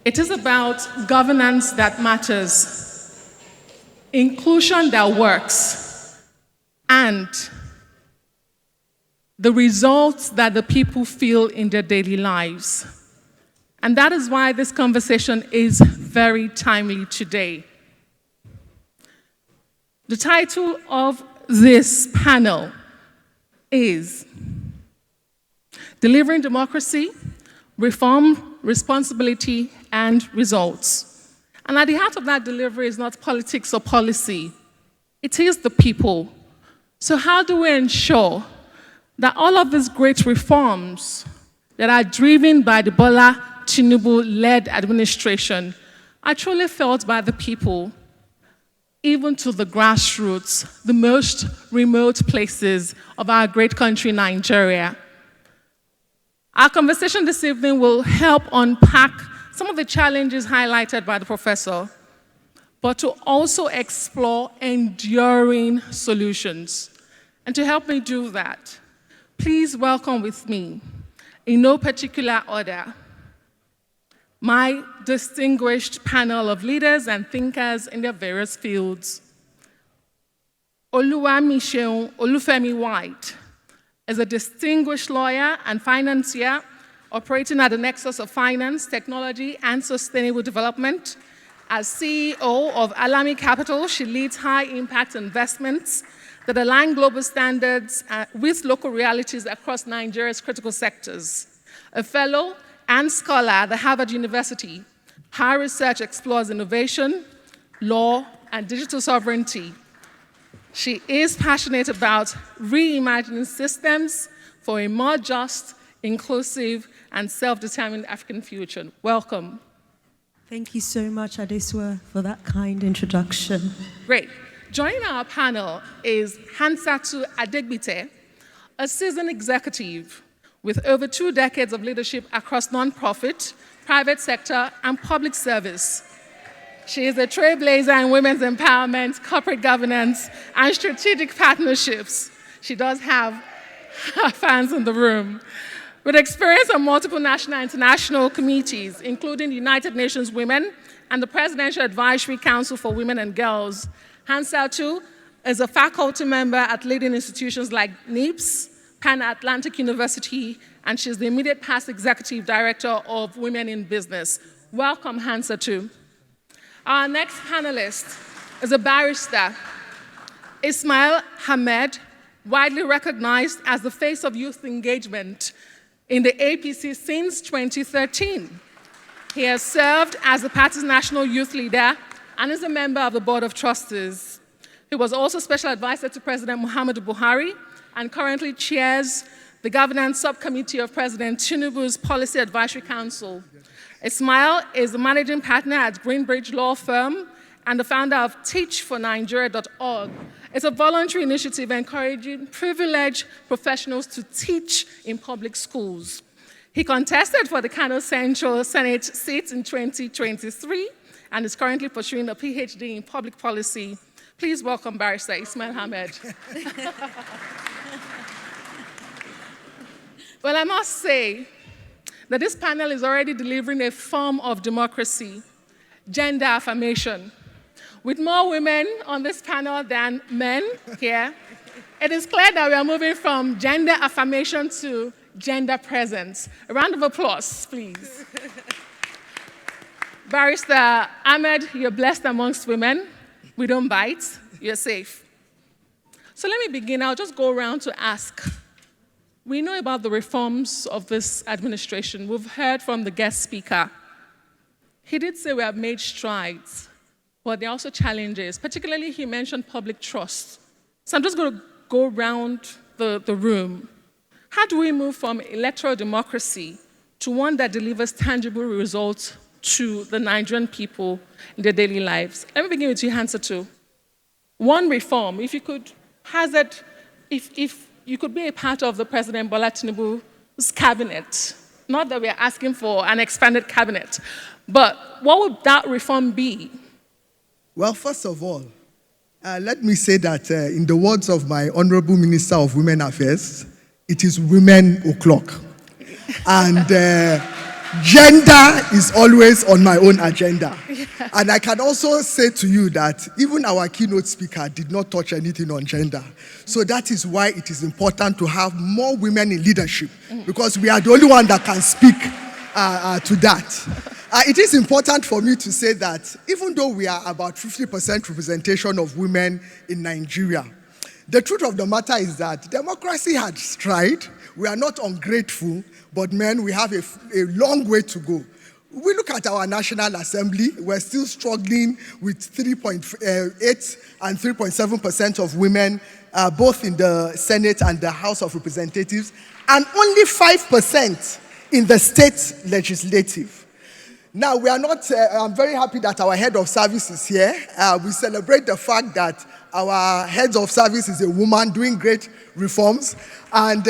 It is about governance that matters, inclusion that works, and the results that the people feel in their daily lives. And that is why this conversation is very timely today. The title of this panel is Delivering Democracy, Reform, Responsibility, and Results. And at the heart of that delivery is not politics or policy. It is the people. So how do we ensure that all of these great reforms that are driven by the Bola Tinubu-led administration are truly felt by the people, even to the grassroots, the most remote places of our great country, Nigeria? Our conversation this evening will help unpack some of the challenges highlighted by the professor, but to also explore enduring solutions. And to help me do that, please welcome with me, in no particular order, my distinguished panel of leaders and thinkers in their various fields. Oluwamiseun Olufemi White is a distinguished lawyer and financier operating at the nexus of finance, technology, and sustainable development. As CEO of Alami Capital, she leads high-impact investments that align global standards with local realities across Nigeria's critical sectors. A fellow and scholar at the Harvard University, her research explores innovation, law, and digital sovereignty. She is passionate about reimagining systems for a more just, inclusive, and self-determined African future. Welcome. Thank you so much, Adesua, for that kind introduction. Great. Joining our panel is Hansatu Adegbite, a seasoned executive with over 2 decades of leadership across nonprofit, private sector, and public service. She is a trailblazer in women's empowerment, corporate governance, and strategic partnerships. She does have fans in the room. With experience on multiple national and international committees, including the United Nations Women and the Presidential Advisory Council for Women and Girls, Hansatu is a faculty member at leading institutions like NIPS, Pan Atlantic University, and she's the immediate past executive director of Women in Business. Welcome, Hansatu. Our next panelist is a barrister, Ismail Hamed, widely recognized as the face of youth engagement in the APC since 2013. He has served as the party's national youth leader and is a member of the Board of Trustees. He was also special advisor to President Muhammadu Buhari and currently chairs the governance subcommittee of President Tinubu's Policy Advisory Council. Ismail is the managing partner at Greenbridge Law Firm and the founder of teachfornigeria.org. It's a voluntary initiative encouraging privileged professionals to teach in public schools. He contested for the Kano Central Senate seat in 2023 and is currently pursuing a PhD in public policy. Please welcome Barrister Ismail Hamed. Well, I must say that this panel is already delivering a form of democracy, gender affirmation. With more women on this panel than men here, it is clear that we are moving from gender affirmation to gender presence. A round of applause, please. Barrister Ahmed, you're blessed amongst women. We don't bite, you're safe. So let me begin. I'll just go around to ask. We know about the reforms of this administration. We've heard from the guest speaker. He did say we have made strides, but there are also challenges. Particularly, he mentioned public trust. So I'm just going to go around the room. How do we move from electoral democracy to one that delivers tangible results to the Nigerian people in their daily lives? Let me begin with you, Hansatu. One reform, if you could hazard, if you could be a part of the President Bola Tinubu's cabinet, not that we are asking for an expanded cabinet, but what would that reform be? Well, first of all, let me say that in the words of my Honorable Minister of Women Affairs, it is women o'clock. And gender is always on my own agenda. And I can also say to you that even our keynote speaker did not touch anything on gender. So that is why it is important to have more women in leadership, because we are the only one that can speak to that. It is important for me to say that even though we are about 50% representation of women in Nigeria, the truth of the matter is that democracy has tried. We are not ungrateful, but men, we have a long way to go. We look at our National Assembly, we're still struggling with 3.8 and 3.7% of women, both in the Senate and the House of Representatives, and only 5% in the state legislative. Now, we are not, I'm very happy that our head of service is here. We celebrate the fact that our head of service is a woman doing great reforms. And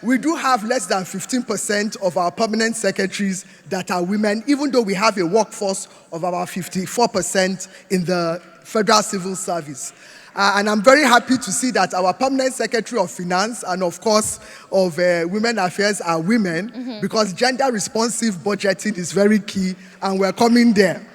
we do have less than 15% of our permanent secretaries that are women, even though we have a workforce of about 54% in the Federal Civil Service. And I'm very happy to see that our Permanent Secretary of Finance and, of course, of Women Affairs are women, because gender-responsive budgeting is very key, and we're coming there.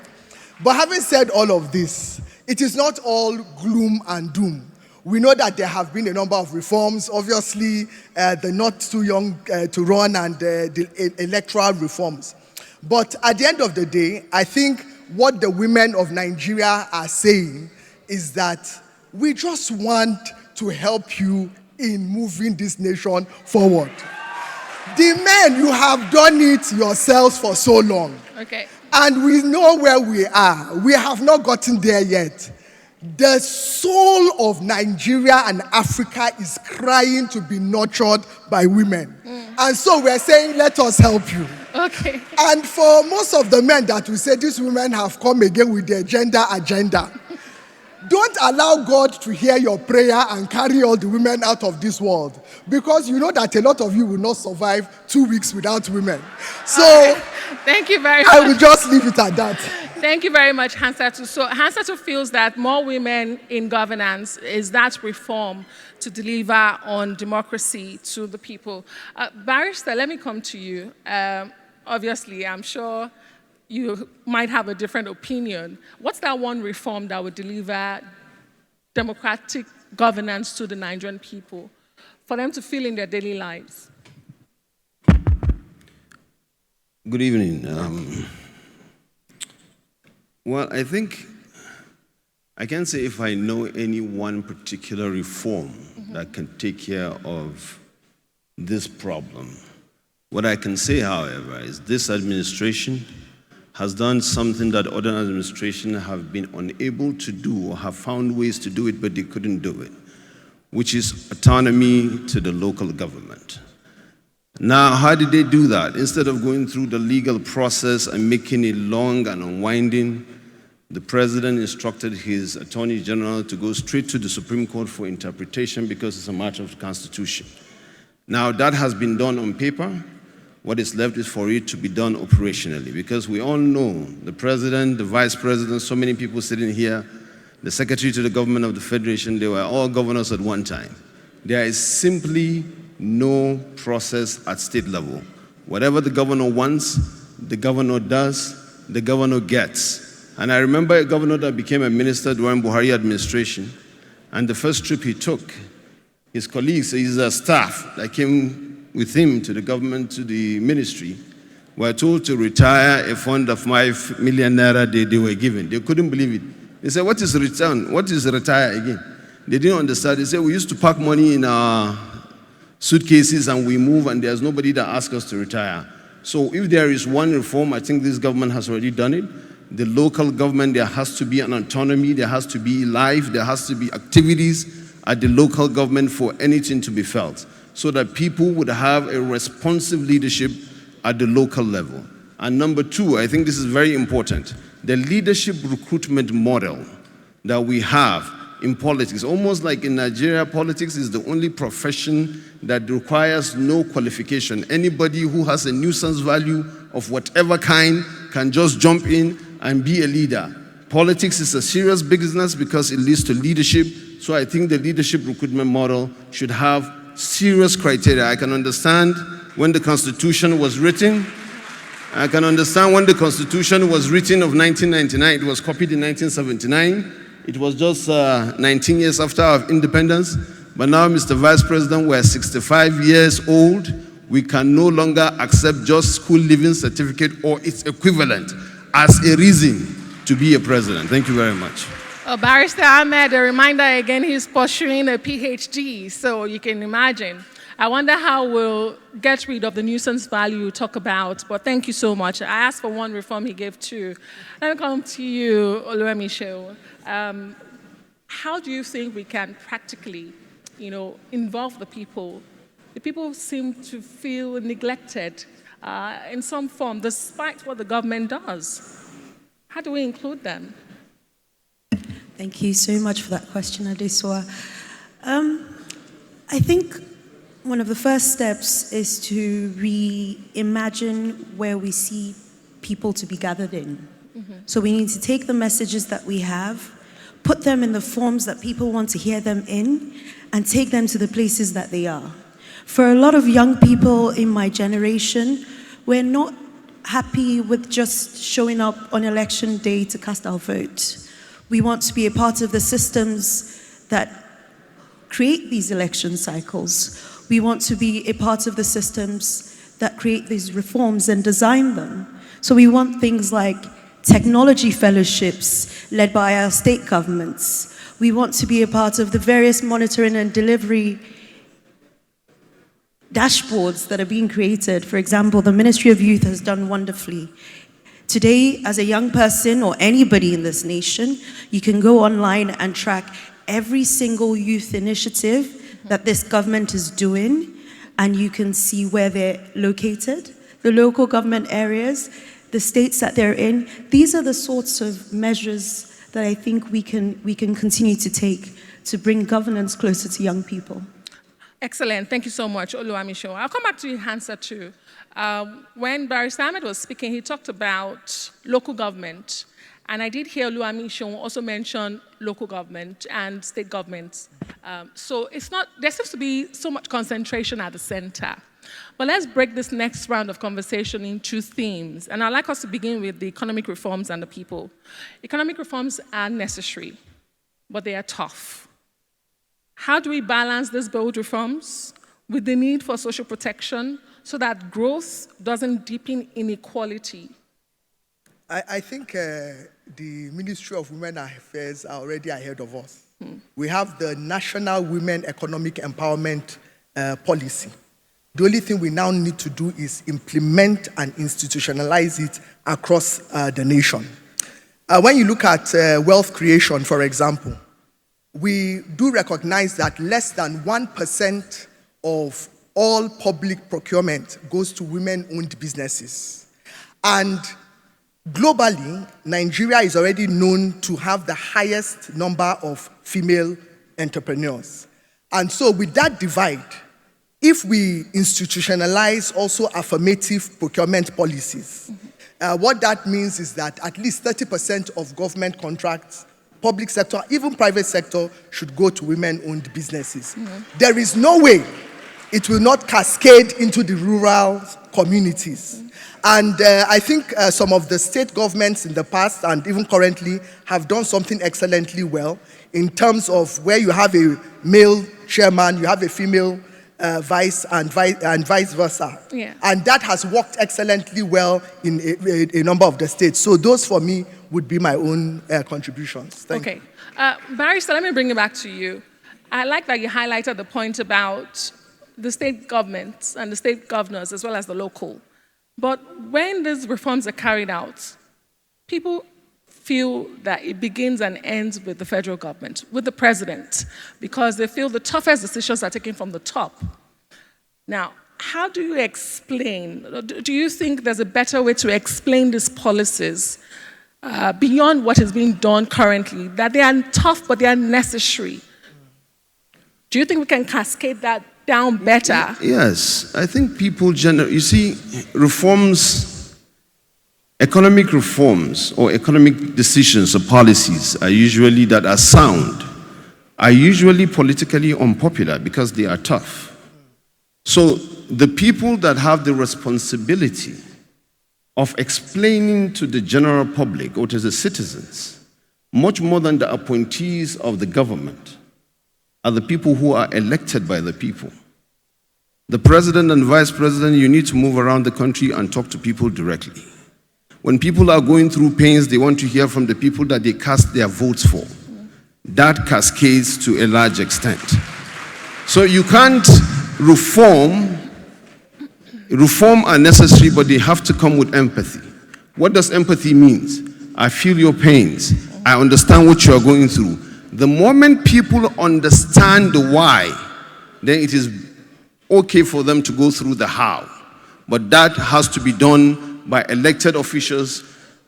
But having said all of this, it is not all gloom and doom. We know that there have been a number of reforms, obviously, the not too young to run and the electoral reforms. But at the end of the day, I think what the women of Nigeria are saying is that we just want to help you in moving this nation forward. The men, you have done it yourselves for so long. Okay. And we know where we are. We have not gotten there yet. The soul of Nigeria and Africa is crying to be nurtured by women. And so we're saying, let us help you. Okay. And for most of the men that will say these women have come again with their gender agenda, don't allow God to hear your prayer and carry all the women out of this world, because you know that a lot of you will not survive 2 weeks without women. So thank you very much. I will just leave it at that. Thank you very much, Hansatu. So Hansatu feels that more women in governance is that reform to deliver on democracy to the people. Barrister, let me come to you. Obviously, I'm sure you might have a different opinion. What's that one reform that would deliver democratic governance to the Nigerian people for them to feel in their daily lives? Good evening. Well, I think I can't say if I know any one particular reform that can take care of this problem. What I can say, however, is this administration has done something that other administrations have been unable to do or have found ways to do it, but they couldn't do it, which is autonomy to the local government. Now, how did they do that? Instead of going through the legal process and making it long and unwinding, the president instructed his attorney general to go straight to the Supreme Court for interpretation because it's a matter of the Constitution. Now, that has been done on paper. What is left is for it to be done operationally, because we all know the president, the vice president, so many people sitting here, the secretary to the government of the federation, they were all governors at one time. There is simply no process at state level. Whatever the governor wants, the governor does, the governor gets. And I remember a governor that became a minister during Buhari administration, and the first trip he took, his colleagues, his staff that came with him to the government, to the ministry, were told to retire a fund of 5 million naira they were given. They couldn't believe it. They said, what is return? What is retire again? They didn't understand. They said, we used to pack money in our suitcases and we move, and there's nobody that asks us to retire. So if there is one reform, I think this government has already done it. The local government, there has to be an autonomy, there has to be life, there has to be activities at the local government for anything to be felt, so that people would have a responsive leadership at the local level. And number two, I think this is very important, the leadership recruitment model that we have in politics, almost like in Nigeria, politics is the only profession that requires no qualification. Anybody who has a nuisance value of whatever kind can just jump in and be a leader. Politics is a serious business because it leads to leadership, so I think the leadership recruitment model should have serious criteria. I can understand when the Constitution was written. I can understand when the Constitution was written of 1999. It was copied in 1979. It was just 19 years after our independence. But now, Mr. Vice President, we're 65 years old. We can no longer accept just school leaving certificate or its equivalent as a reason to be a president. Thank you very much. Barrister Ahmed, a reminder again, he's pursuing a PhD, so you can imagine. I wonder how we'll get rid of the nuisance value you talk about, but thank you so much. I asked for one reform, he gave two. Let me come to you, Oluwamichel. How do you think we can practically, involve the people? The people seem to feel neglected in some form, despite what the government does. How do we include them? Thank you so much for that question, Adesua. I think one of the first steps is to reimagine where we see people to be gathered in. So we need to take the messages that we have, put them in the forms that people want to hear them in, and take them to the places that they are. For a lot of young people in my generation, we're not happy with just showing up on election day to cast our vote. We want to be a part of the systems that create these election cycles. We want to be a part of the systems that create these reforms and design them. So we want things like technology fellowships led by our state governments. We want to be a part of the various monitoring and delivery dashboards that are being created. For example, the Ministry of Youth has done wonderfully. Today, as a young person or anybody in this nation, you can go online and track every single youth initiative that this government is doing, and you can see where they're located, the local government areas, the states that they're in. These are the sorts of measures that I think we can continue to take to bring governance closer to young people. Excellent. Thank you so much, Oluwamisho. I'll come back to you, Hansa, too. When Barrister Ahmed was speaking, he talked about local government. And I did hear Oluwamisho also mention local government and state governments. So it's not, there seems to be so much concentration at the center. But let's break this next round of conversation into themes. And I'd like us to begin with the economic reforms and the people. Economic reforms are necessary, but they are tough. How do we balance these bold reforms with the need for social protection so that growth doesn't deepen inequality? I think the Ministry of Women Affairs are already ahead of us. We have the National Women Economic Empowerment Policy. The only thing we now need to do is implement and institutionalize it across the nation. When you look at wealth creation, for example, we do recognize that less than 1% of all public procurement goes to women-owned businesses. And globally, Nigeria is already known to have the highest number of female entrepreneurs. And so with that divide, if we institutionalize also affirmative procurement policies, what that means is that at least 30% of government contracts, public sector, even private sector, should go to women-owned businesses. There is no way it will not cascade into the rural communities. And I think some of the state governments in the past and even currently have done something excellently well in terms of where you have a male chairman, you have a female vice and vice versa. Yeah. And that has worked excellently well in a number of the states. So those for me would be my own contributions. Thank you. Barrister, let me bring it back to you. I like that you highlighted the point about the state governments and the state governors as well as the local. But when these reforms are carried out, people feel that it begins and ends with the federal government, with the president, because they feel the toughest decisions are taken from the top. Now, how do you explain, do you think there's a better way to explain these policies beyond what is being done currently, that they are tough but they are necessary? Do you think we can cascade that down better? Yes, I think people generally, you see, reforms, economic reforms or economic decisions or policies are usually that are sound, are usually politically unpopular because they are tough. So the people that have the responsibility of explaining to the general public or to the citizens, much more than the appointees of the government, are the people who are elected by the people. The president and vice president, you need to move around the country and talk to people directly. When people are going through pains, they want to hear from the people that they cast their votes for. That cascades to a large extent. So you can't reform are necessary, but they have to come with empathy. What does empathy mean? I feel your pains. I understand what you are going through. The moment people understand the why, then it is okay for them to go through the how. But that has to be done by elected officials,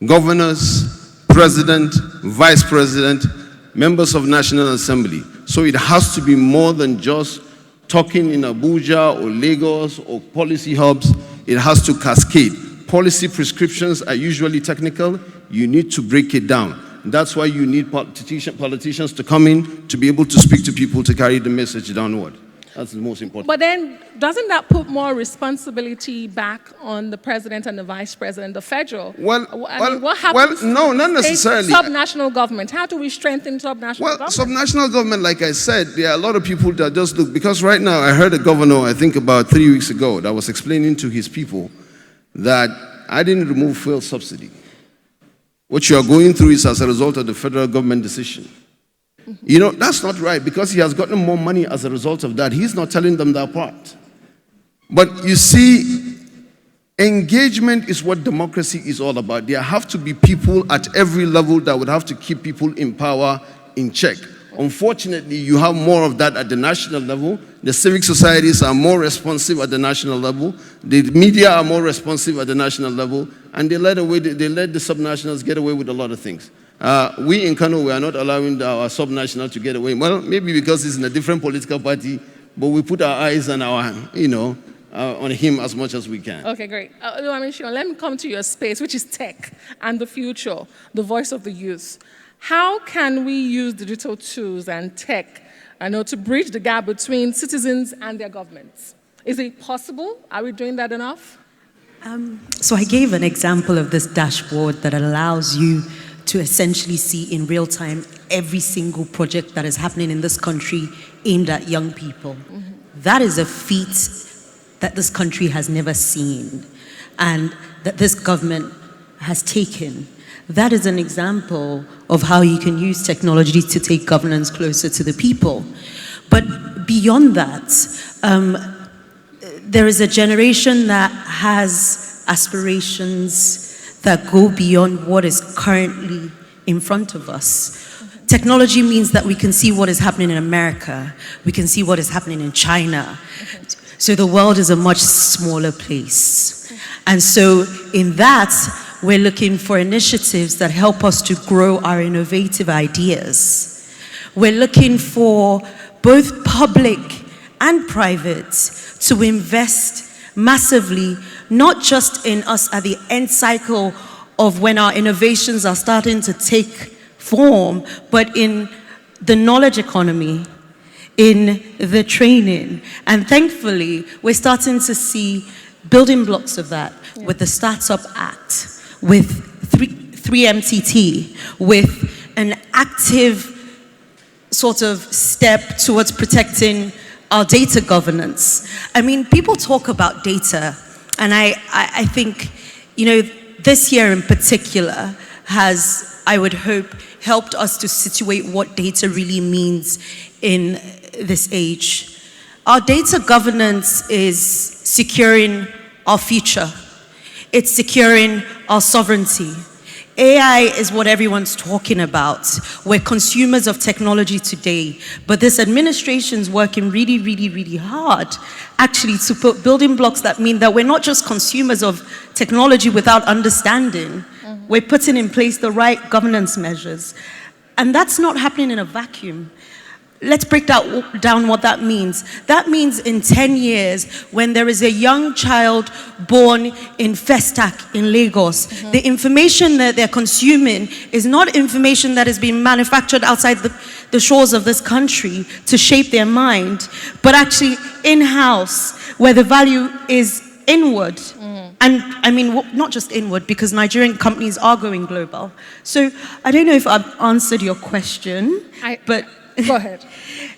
governors, president, vice president, members of National Assembly. So it has to be more than just talking in Abuja or Lagos or policy hubs. It has to cascade. Policy prescriptions are usually technical. You need to break it down. That's why you need politicians to come in to be able to speak to people to carry the message downward. That's the most important. But then, doesn't that put more responsibility back on the president and the vice president, the federal? I mean, what happens no, not necessarily. Subnational government. How do we strengthen subnational government? Subnational government, like I said, there are a lot of people that just look, because right now I heard a governor, I think about 3 weeks ago, that was explaining to his people that I didn't remove fuel subsidy. What you are going through is as a result of the federal government decision. You know, that's not right, because he has gotten more money as a result of that. He's not telling them that part. But you see, engagement is what democracy is all about. There have to be people at every level that would have to keep people in power in check. Unfortunately, you have more of that at the national level. The civic societies are more responsive at the national level. The media are more responsive at the national level. And they let the subnationals get away with a lot of things. We in Kano, we are not allowing our subnational to get away. Well, maybe because he's in a different political party, but we put our eyes on on him as much as we can. Okay, great. Let me come to your space, which is tech and the future, the voice of the youth. How can we use digital tools and tech, to bridge the gap between citizens and their governments? Is it possible? Are we doing that enough? So I gave an example of this dashboard that allows you to essentially see in real time every single project that is happening in this country aimed at young people. Mm-hmm. That is a feat that this country has never seen and that this government has taken. That is an example of how you can use technology to take governance closer to the people. But beyond that, there is a generation that has aspirations that go beyond what is currently in front of us. Technology means that we can see what is happening in America. We can see what is happening in China. So the world is a much smaller place. And so in that, we're looking for initiatives that help us to grow our innovative ideas. We're looking for both public and private to invest massively, not just in us at the end cycle of when our innovations are starting to take form, but in the knowledge economy, in the training. And thankfully, we're starting to see building blocks of that with the Startup Act, with 3MTT, with an active sort of step towards protecting our data governance. I mean, people talk about data, and I think, this year in particular has, I would hope, helped us to situate what data really means in this age. Our data governance is securing our future. It's securing our sovereignty. AI is what everyone's talking about. We're consumers of technology today, but this administration's working really, really, really hard actually to put building blocks that mean that we're not just consumers of technology without understanding. We're putting in place the right governance measures. And that's not happening in a vacuum. Let's break down what that means. That means in 10 years, when there is a young child born in Festac in Lagos, the information that they're consuming is not information that is being manufactured outside the shores of this country to shape their mind, but actually in-house, where the value is inward. And I mean, not just inward, because Nigerian companies are going global. So I don't know if I've answered your question, but... Go ahead.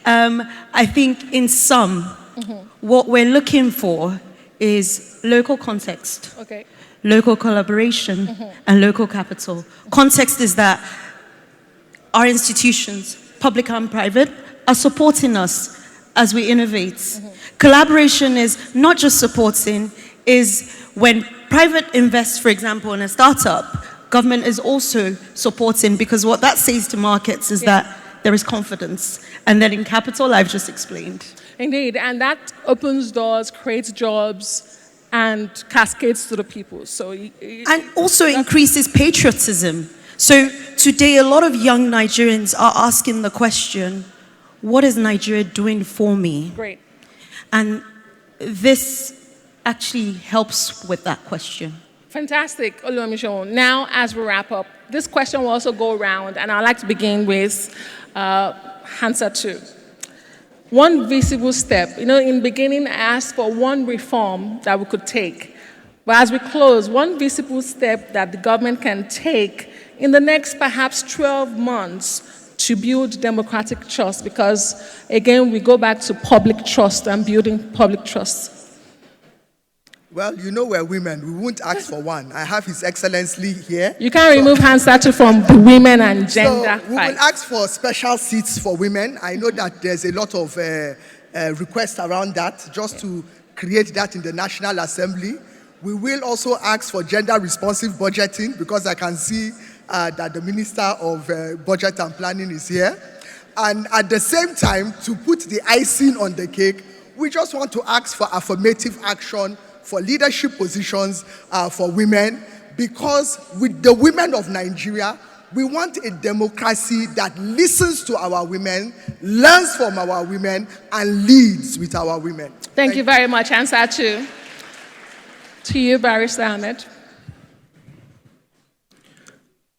I think in sum, what we're looking for is local context, local collaboration, and local capital. Context is that our institutions, public and private, are supporting us as we innovate. Collaboration is not just supporting, is when private invests, for example, in a startup, government is also supporting, because what that says to markets is that there is confidence. And then in capital, I've just explained. Indeed, and that opens doors, creates jobs, and cascades to the people. So, and also increases patriotism. So today, a lot of young Nigerians are asking the question, what is Nigeria doing for me? Great. And this actually helps with that question. Fantastic, Oluwamisho. Now, as we wrap up, this question will also go around, and I'd like to begin with answer 2. One visible step. In the beginning, I asked for one reform that we could take. But as we close, one visible step that the government can take in the next perhaps 12 months to build democratic trust, because again, we go back to public trust and building public trust. Well, we're women. We won't ask for one. I have His Excellency here. You can't remove answer 2 from the women and gender So we will ask for special seats for women. I know that there's a lot of requests around that, just to create that in the National Assembly. We will also ask for gender-responsive budgeting, because I can see that the Minister of Budget and Planning is here. And at the same time, to put the icing on the cake, we just want to ask for affirmative action for leadership positions for women, because with the women of Nigeria, we want a democracy that listens to our women, learns from our women, and leads with our women. Thank you very much. Answer 2. To you, Barrister Ahmed.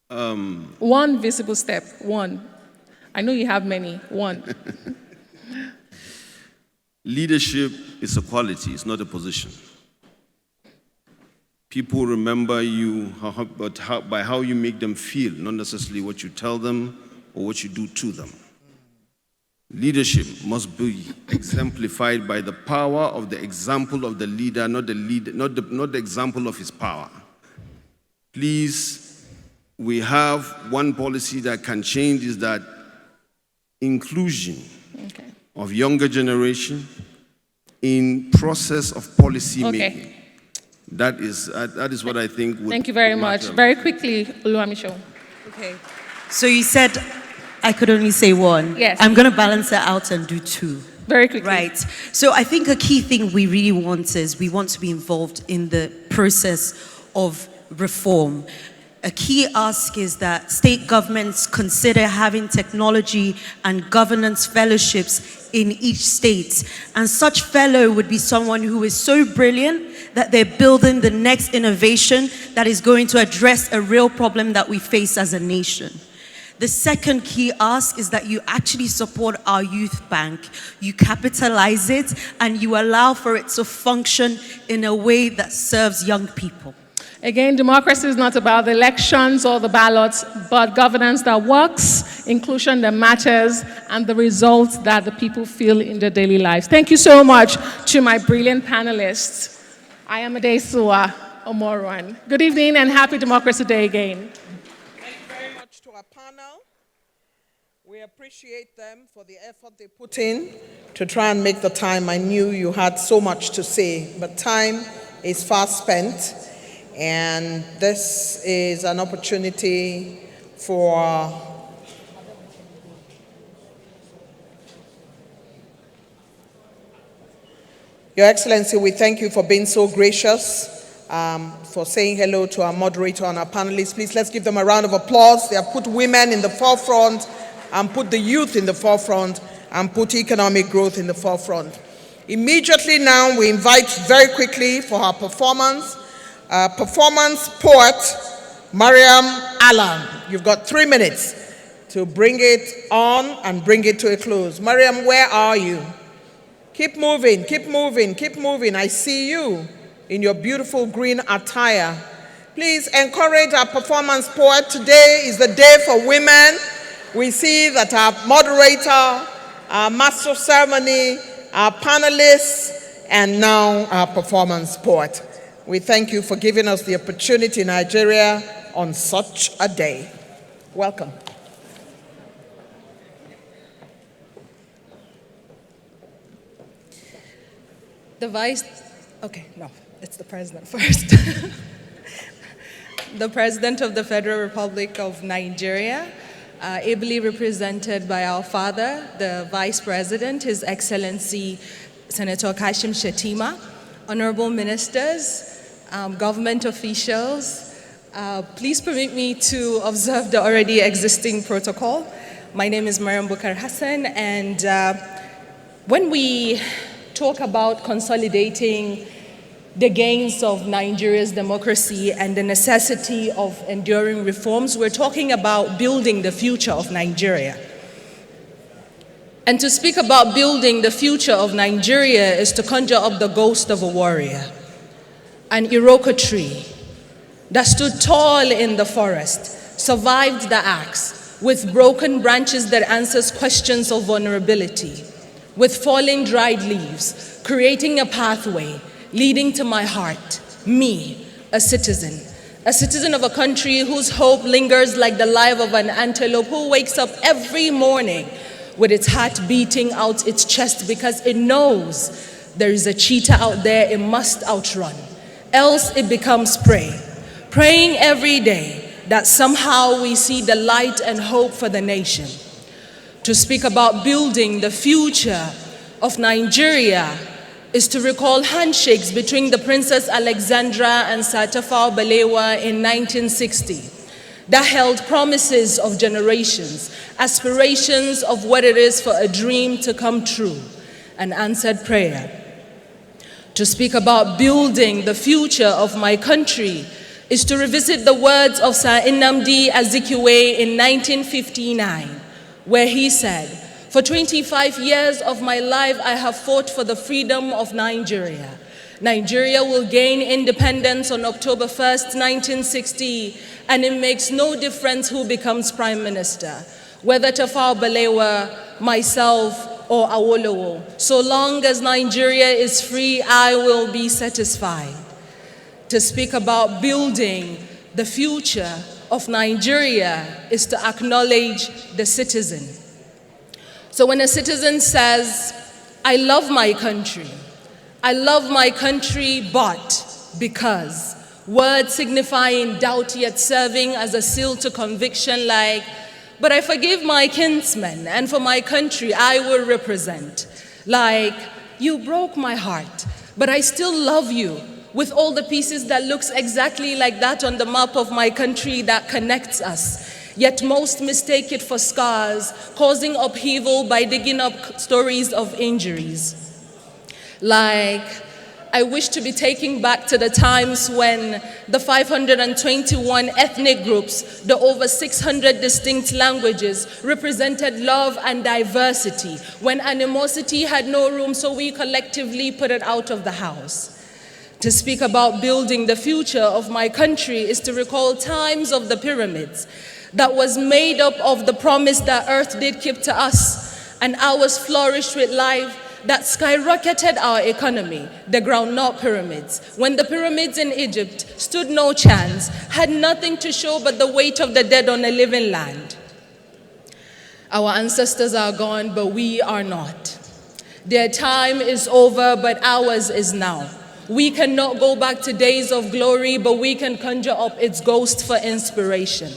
One visible step. One. I know you have many. One. Leadership is a quality, it's not a position. People remember you by how you make them feel, not necessarily what you tell them or what you do to them. Leadership must be exemplified by the power of the example of the leader, not the example of his power. Please, we have one policy that can change, is that inclusion of younger generation in process of policy making. That is what I think would. Thank you very much. Very quickly, Oluwamisho. Okay. So you said I could only say one. Yes. I'm going to balance it out and do 2. Very quickly. Right. So I think a key thing we really want is we want to be involved in the process of reform. A key ask is that state governments consider having technology and governance fellowships in each state. And such fellow would be someone who is so brilliant that they're building the next innovation that is going to address a real problem that we face as a nation. The second key ask is that you actually support our youth bank. You capitalize it and you allow for it to function in a way that serves young people. Again, democracy is not about the elections or the ballots, but governance that works, inclusion that matters, and the results that the people feel in their daily lives. Thank you so much to my brilliant panelists. I am Adesua Omorwan. Good evening and happy Democracy Day again. Thank you very much to our panel. We appreciate them for the effort they put in to try and make the time. I knew you had so much to say, but time is fast spent. And this is an opportunity for Your Excellency, we thank you for being so gracious, for saying hello to our moderator and our panelists. Please, let's give them a round of applause. They have put women in the forefront and put the youth in the forefront and put economic growth in the forefront. Immediately now, we invite very quickly for our performance poet, Mariam Alan. You've got 3 minutes to bring it on and bring it to a close. Mariam, where are you? Keep moving, keep moving, keep moving. I see you in your beautiful green attire. Please encourage our performance poet. Today is the day for women. We see that our moderator, our master of ceremony, our panelists, and now our performance poet. We thank you for giving us the opportunity in Nigeria on such a day. Welcome. It's the President first. The President of the Federal Republic of Nigeria, ably represented by our father, the Vice President, His Excellency Senator Kashim Shettima, honorable ministers, government officials, please permit me to observe the already existing protocol. My name is Mariam Bukar Hassan, and when we talk about consolidating the gains of Nigeria's democracy and the necessity of enduring reforms. We're talking about building the future of Nigeria. And to speak about building the future of Nigeria is to conjure up the ghost of a warrior, an Iroko tree that stood tall in the forest, survived the axe, with broken branches that answers questions of vulnerability, with falling dried leaves, creating a pathway leading to my heart, me, a citizen of a country whose hope lingers like the life of an antelope who wakes up every morning with its heart beating out its chest because it knows there is a cheetah out there it must outrun, else it becomes prey. Praying every day that somehow we see the light and hope for the nation. To speak about building the future of Nigeria is to recall handshakes between the Princess Alexandra and Sir Tafawa Balewa in 1960 that held promises of generations, aspirations of what it is for a dream to come true, an answered prayer. To speak about building the future of my country is to revisit the words of Sir Nnamdi Azikiwe in 1959, where he said, "For 25 years of my life, I have fought for the freedom of Nigeria. Nigeria will gain independence on October 1st, 1960, and it makes no difference who becomes prime minister, whether Tafawa Balewa, myself, or Awolowo. So long as Nigeria is free, I will be satisfied." To speak about building the future of Nigeria is to acknowledge the citizen. So when a citizen says, "I love my country but because," words signifying doubt yet serving as a seal to conviction like, "But I forgive my kinsmen and for my country I will represent," like, "You broke my heart, but I still love you with all the pieces that looks exactly like that on the map of my country that connects us. Yet most mistake it for scars, causing upheaval by digging up stories of injuries." Like, I wish to be taken back to the times when the 521 ethnic groups, the over 600 distinct languages represented love and diversity, when animosity had no room, so we collectively put it out of the house. To speak about building the future of my country is to recall times of the pyramids that was made up of the promise that earth did keep to us, and ours flourished with life that skyrocketed our economy, the groundnut pyramids. When the pyramids in Egypt stood no chance, had nothing to show but the weight of the dead on a living land. Our ancestors are gone, but we are not. Their time is over, but ours is now. We cannot go back to days of glory, but we can conjure up its ghost for inspiration.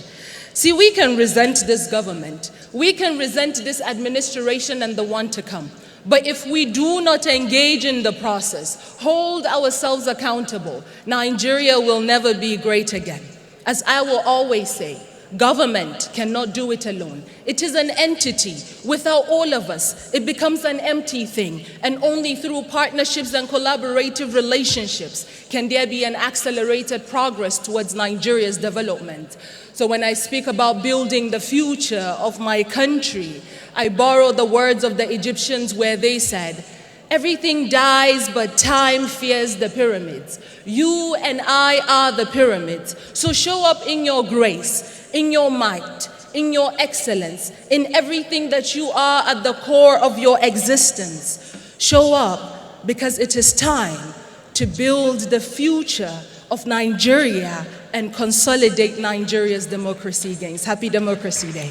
See, we can resent this government. We can resent this administration and the one to come. But if we do not engage in the process, hold ourselves accountable, Nigeria will never be great again. As I will always say, government cannot do it alone. It is an entity. Without all of us, it becomes an empty thing. And only through partnerships and collaborative relationships can there be an accelerated progress towards Nigeria's development. So when I speak about building the future of my country, I borrow the words of the Egyptians where they said, "Everything dies, but time fears the pyramids. You and I are the pyramids. So show up in your grace, in your might, in your excellence, in everything that you are at the core of your existence. Show up because it is time to build the future of Nigeria and consolidate Nigeria's democracy gains." Happy Democracy Day.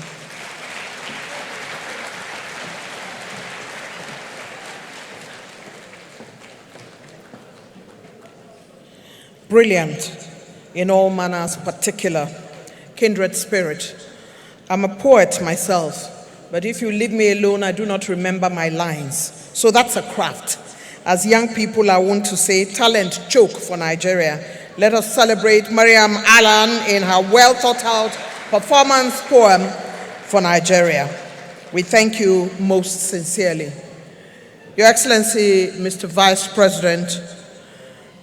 Brilliant in all manners, particular, kindred spirit. I'm a poet myself, but if you leave me alone, I do not remember my lines. So that's a craft. As young people, I want to say talent choke for Nigeria. Let us celebrate Mariam Alan in her well thought out performance poem for Nigeria. We thank you most sincerely. Your Excellency, Mr. Vice President,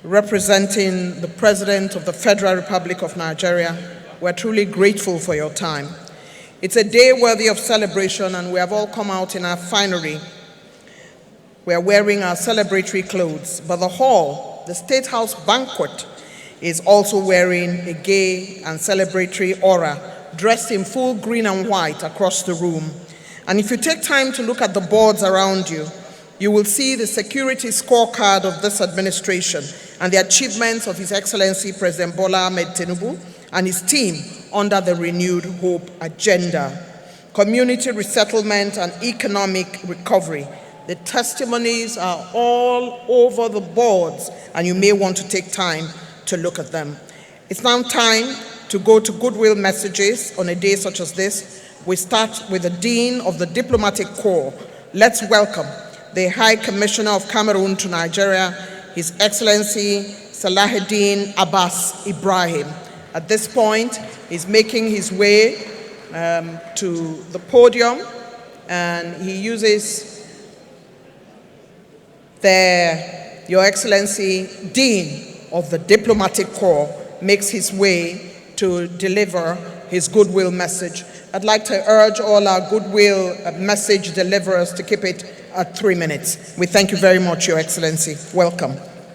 representing the President of the Federal Republic of Nigeria, we're truly grateful for your time. It's a day worthy of celebration, and we have all come out in our finery. We are wearing our celebratory clothes, but the hall, the State House banquet, is also wearing a gay and celebratory aura, dressed in full green and white across the room. And if you take time to look at the boards around you, you will see the security scorecard of this administration and the achievements of His Excellency President Bola Ahmed Tinubu and his team under the Renewed Hope agenda. Community resettlement and economic recovery. The testimonies are all over the boards, and you may want to take time to look at them. It's now time to go to goodwill messages on a day such as this. We start with the Dean of the Diplomatic Corps. Let's welcome the High Commissioner of Cameroon to Nigeria, His Excellency Salahuddin Abbas Ibrahim. At this point, he's making his way to the podium, and he uses Your Excellency, Dean of the Diplomatic Corps, makes his way to deliver his goodwill message. I'd like to urge all our goodwill message deliverers to keep it at 3 minutes. We thank you very much, Your Excellency. Welcome.